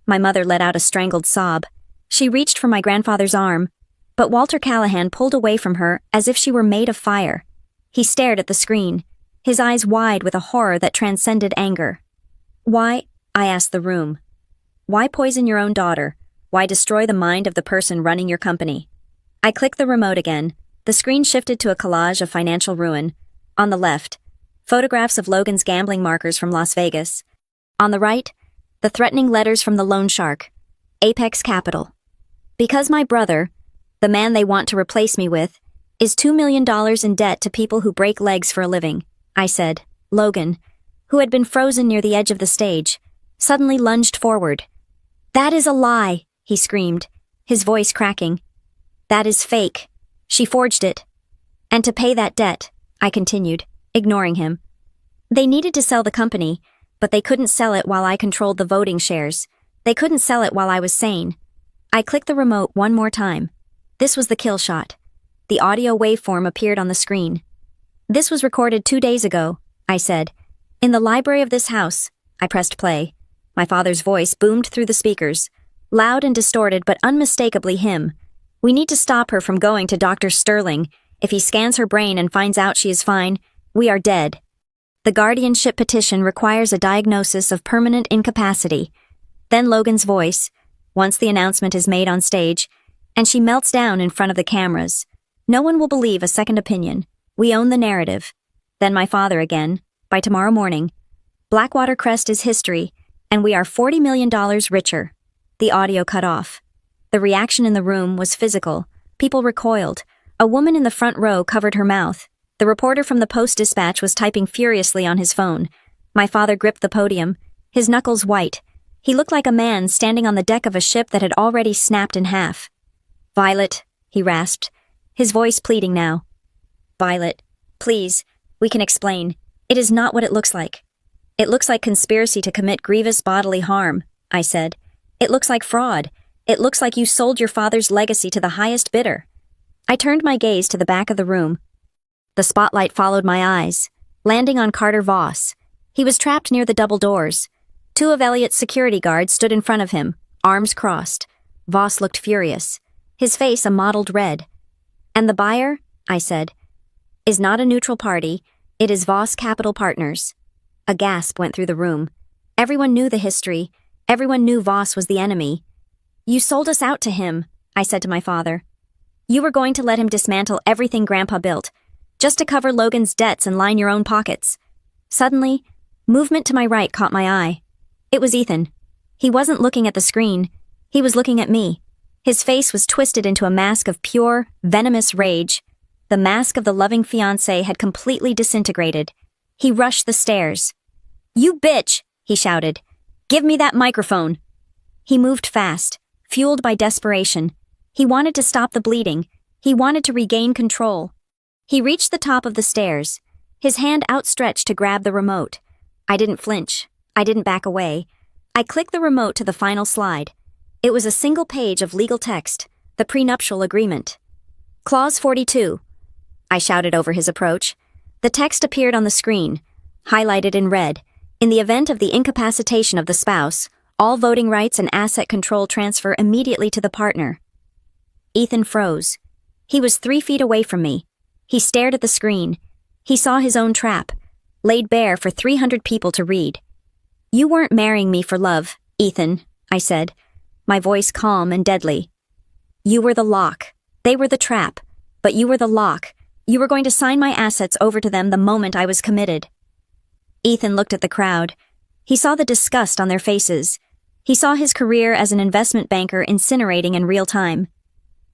My mother let out a strangled sob. She reached for my grandfather's arm, but Walter Callahan pulled away from her as if she were made of fire. He stared at the screen, his eyes wide with a horror that transcended anger. Why? I asked the room. Why poison your own daughter? Why destroy the mind of the person running your company? I clicked the remote again. The screen shifted to a collage of financial ruin. On the left, photographs of Logan's gambling markers from Las Vegas. On the right, the threatening letters from the loan shark, Apex Capital. Because my brother, the man they want to replace me with, is $2 million in debt to people who break legs for a living, I said. Logan, who had been frozen near the edge of the stage, suddenly lunged forward. That is a lie, he screamed, his voice cracking. That is fake. She forged it. And to pay that debt, I continued, ignoring him. They needed to sell the company, but they couldn't sell it while I controlled the voting shares. They couldn't sell it while I was sane. I clicked the remote one more time. This was the kill shot. The audio waveform appeared on the screen. This was recorded 2 days ago, I said. In the library of this house. I pressed play. My father's voice boomed through the speakers, loud and distorted but unmistakably him. We need to stop her from going to Dr. Sterling. If he scans her brain and finds out she is fine, we are dead. The guardianship petition requires a diagnosis of permanent incapacity. Then Logan's voice, once the announcement is made on stage, and she melts down in front of the cameras. No one will believe a second opinion. We own the narrative. Then my father again. By tomorrow morning, Blackwater Crest is history, and we are $40 million richer. The audio cut off. The reaction in the room was physical. People recoiled. A woman in the front row covered her mouth. The reporter from the Post-Dispatch was typing furiously on his phone. My father gripped the podium, his knuckles white. He looked like a man standing on the deck of a ship that had already snapped in half. Violet, he rasped, his voice pleading now. Violet, please, we can explain. It is not what it looks like. It looks like conspiracy to commit grievous bodily harm, I said. It looks like fraud. It looks like you sold your father's legacy to the highest bidder. I turned my gaze to the back of the room. The spotlight followed my eyes, landing on Carter Voss. He was trapped near the double doors. 2 of Elliot's security guards stood in front of him, arms crossed. Voss looked furious, his face a mottled red. And the buyer, I said, is not a neutral party. It is Voss Capital Partners. A gasp went through the room. Everyone knew the history. Everyone knew Voss was the enemy. You sold us out to him, I said to my father. You were going to let him dismantle everything Grandpa built, just to cover Logan's debts and line your own pockets. Suddenly, movement to my right caught my eye. It was Ethan. He wasn't looking at the screen. He was looking at me. His face was twisted into a mask of pure, venomous rage. The mask of the loving fiancé had completely disintegrated. He rushed the stairs. You bitch, he shouted. Give me that microphone. He moved fast, fueled by desperation. He wanted to stop the bleeding. He wanted to regain control. He reached the top of the stairs, his hand outstretched to grab the remote. I didn't flinch. I didn't back away. I clicked the remote to the final slide. It was a single page of legal text, the prenuptial agreement. Clause 42. I shouted over his approach. The text appeared on the screen, highlighted in red. In the event of the incapacitation of the spouse, all voting rights and asset control transfer immediately to the partner. Ethan froze. He was 3 feet away from me. He stared at the screen. He saw his own trap, laid bare for 300 people to read. You weren't marrying me for love, Ethan, I said, my voice calm and deadly. You were the lock. They were the trap. But you were the lock. You were going to sign my assets over to them the moment I was committed. Ethan looked at the crowd. He saw the disgust on their faces. He saw his career as an investment banker incinerating in real time.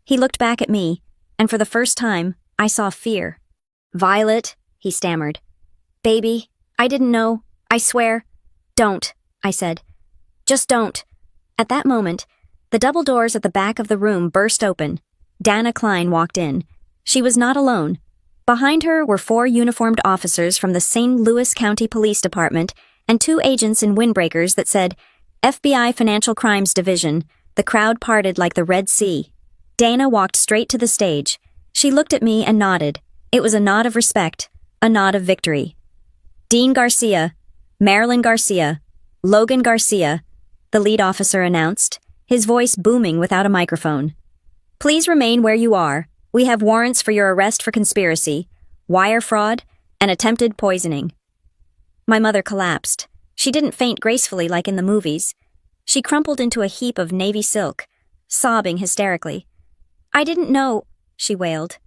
He looked back at me, and for the first time, I saw fear. "Violet," he stammered. "Baby, I didn't know. I swear." "Don't," I said. "Just don't." At that moment, the double doors at the back of the room burst open. Dana Klein walked in. She was not alone. Behind her were 4 uniformed officers from the St. Louis County Police Department and 2 agents in windbreakers that said, FBI Financial Crimes Division. The crowd parted like the Red Sea. Dana walked straight to the stage. She looked at me and nodded. It was a nod of respect, a nod of victory. "Dean Garcia, Marilyn Garcia, Logan Garcia," the lead officer announced, his voice booming without a microphone. "Please remain where you are. We have warrants for your arrest for conspiracy, wire fraud, and attempted poisoning." My mother collapsed. She didn't faint gracefully like in the movies. She crumpled into a heap of navy silk, sobbing hysterically. "I didn't know," she wailed.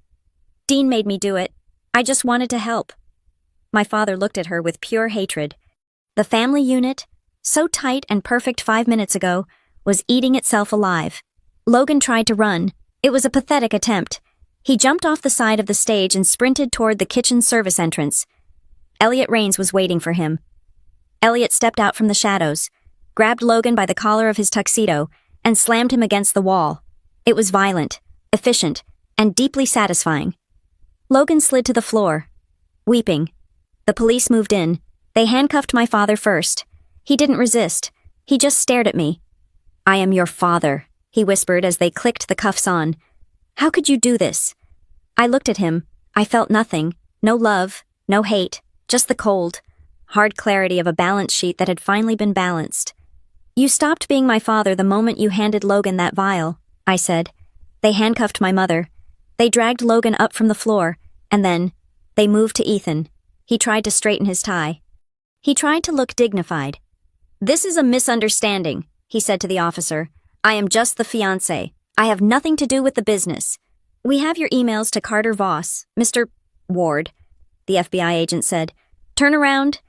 "Dean made me do it. I just wanted to help." My father looked at her with pure hatred. The family unit, so tight and perfect 5 minutes ago, was eating itself alive. Logan tried to run. It was a pathetic attempt. He jumped off the side of the stage and sprinted toward the kitchen service entrance. Elliot Raines was waiting for him. Elliot stepped out from the shadows, grabbed Logan by the collar of his tuxedo, and slammed him against the wall. It was violent, efficient, and deeply satisfying. Logan slid to the floor, weeping. The police moved in. They handcuffed my father first. He didn't resist. He just stared at me. "I am your father," he whispered as they clicked the cuffs on. "How could you do this?" I looked at him. I felt nothing. No love, no hate, just the cold, hard clarity of a balance sheet that had finally been balanced. "You stopped being my father the moment you handed Logan that vial," I said. They handcuffed my mother. They dragged Logan up from the floor, and then they moved to Ethan. He tried to straighten his tie. He tried to look dignified. "This is a misunderstanding," he said to the officer. "I am just the fiancé. I have nothing to do with the business. We have your emails to Carter Voss, Mr. Ward," the FBI agent said. "Turn around."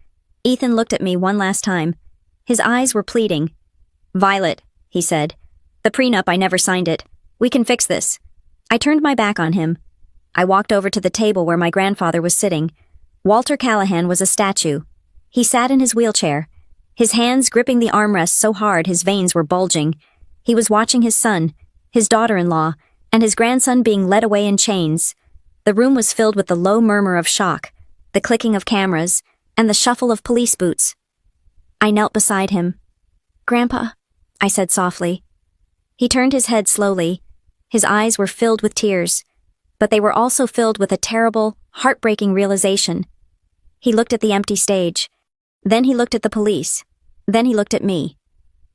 Ethan looked at me one last time. His eyes were pleading. "Violet," he said. "The prenup, I never signed it. We can fix this." I turned my back on him. I walked over to the table where my grandfather was sitting. Walter Callahan was a statue. He sat in his wheelchair, his hands gripping the armrest so hard his veins were bulging. He was watching his son, his daughter-in-law, and his grandson being led away in chains. The room was filled with the low murmur of shock, the clicking of cameras, and the shuffle of police boots. I knelt beside him. "Grandpa," I said softly. He turned his head slowly. His eyes were filled with tears, but they were also filled with a terrible, heartbreaking realization. He looked at the empty stage. Then he looked at the police. Then he looked at me.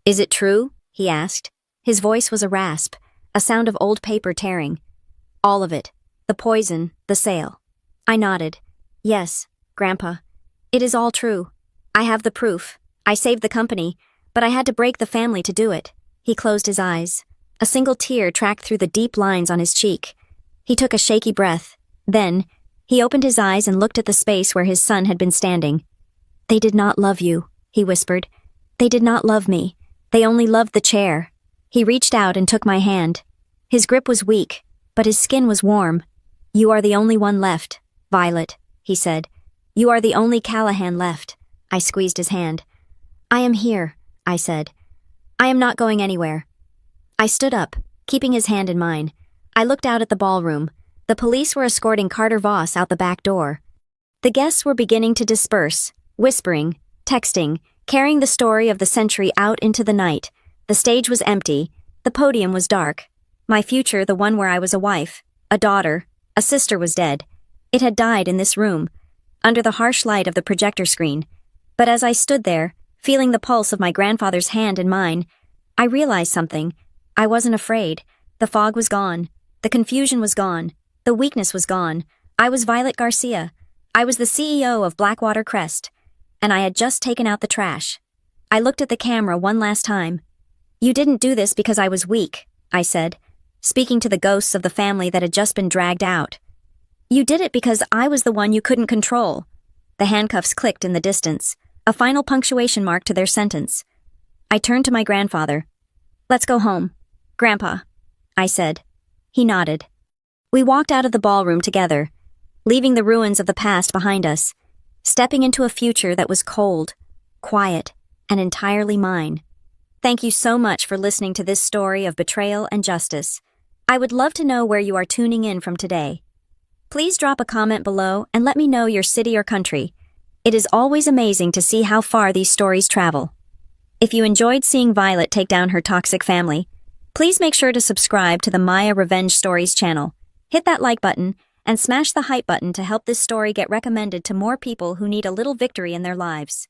"Is it true?" he asked. His voice was a rasp, a sound of old paper tearing. "All of it. The poison, the sale." I nodded. "Yes, Grandpa. It is all true. I have the proof. I saved the company, but I had to break the family to do it." He closed his eyes. A single tear tracked through the deep lines on his cheek. He took a shaky breath. Then, he opened his eyes and looked at the space where his son had been standing. "They did not love you," he whispered. "They did not love me. They only loved the chair." He reached out and took my hand. His grip was weak, but his skin was warm. "You are the only one left, Violet," he said. "You are the only Callahan left." I squeezed his hand. "I am here," I said. "I am not going anywhere." I stood up, keeping his hand in mine. I looked out at the ballroom. The police were escorting Carter Voss out the back door. The guests were beginning to disperse, whispering, texting, carrying the story of the century out into the night. The stage was empty. The podium was dark. My future, the one where I was a wife, a daughter, a sister, was dead. It had died in this room, under the harsh light of the projector screen. But as I stood there, feeling the pulse of my grandfather's hand in mine, I realized something. I wasn't afraid. The fog was gone. The confusion was gone. The weakness was gone. I was Violet Garcia. I was the CEO of Blackwater Crest. And I had just taken out the trash. I looked at the camera one last time. "You didn't do this because I was weak," I said, speaking to the ghosts of the family that had just been dragged out. "You did it because I was the one you couldn't control." The handcuffs clicked in the distance, a final punctuation mark to their sentence. I turned to my grandfather. "Let's go home." "Grandpa," I said. He nodded. We walked out of the ballroom together, leaving the ruins of the past behind us, stepping into a future that was cold, quiet, and entirely mine. Thank you so much for listening to this story of betrayal and justice. I would love to know where you are tuning in from today. Please drop a comment below and let me know your city or country. It is always amazing to see how far these stories travel. If you enjoyed seeing Violet take down her toxic family, please make sure to subscribe to the Maya Revenge Stories channel. Hit that like button and smash the hype button to help this story get recommended to more people who need a little victory in their lives.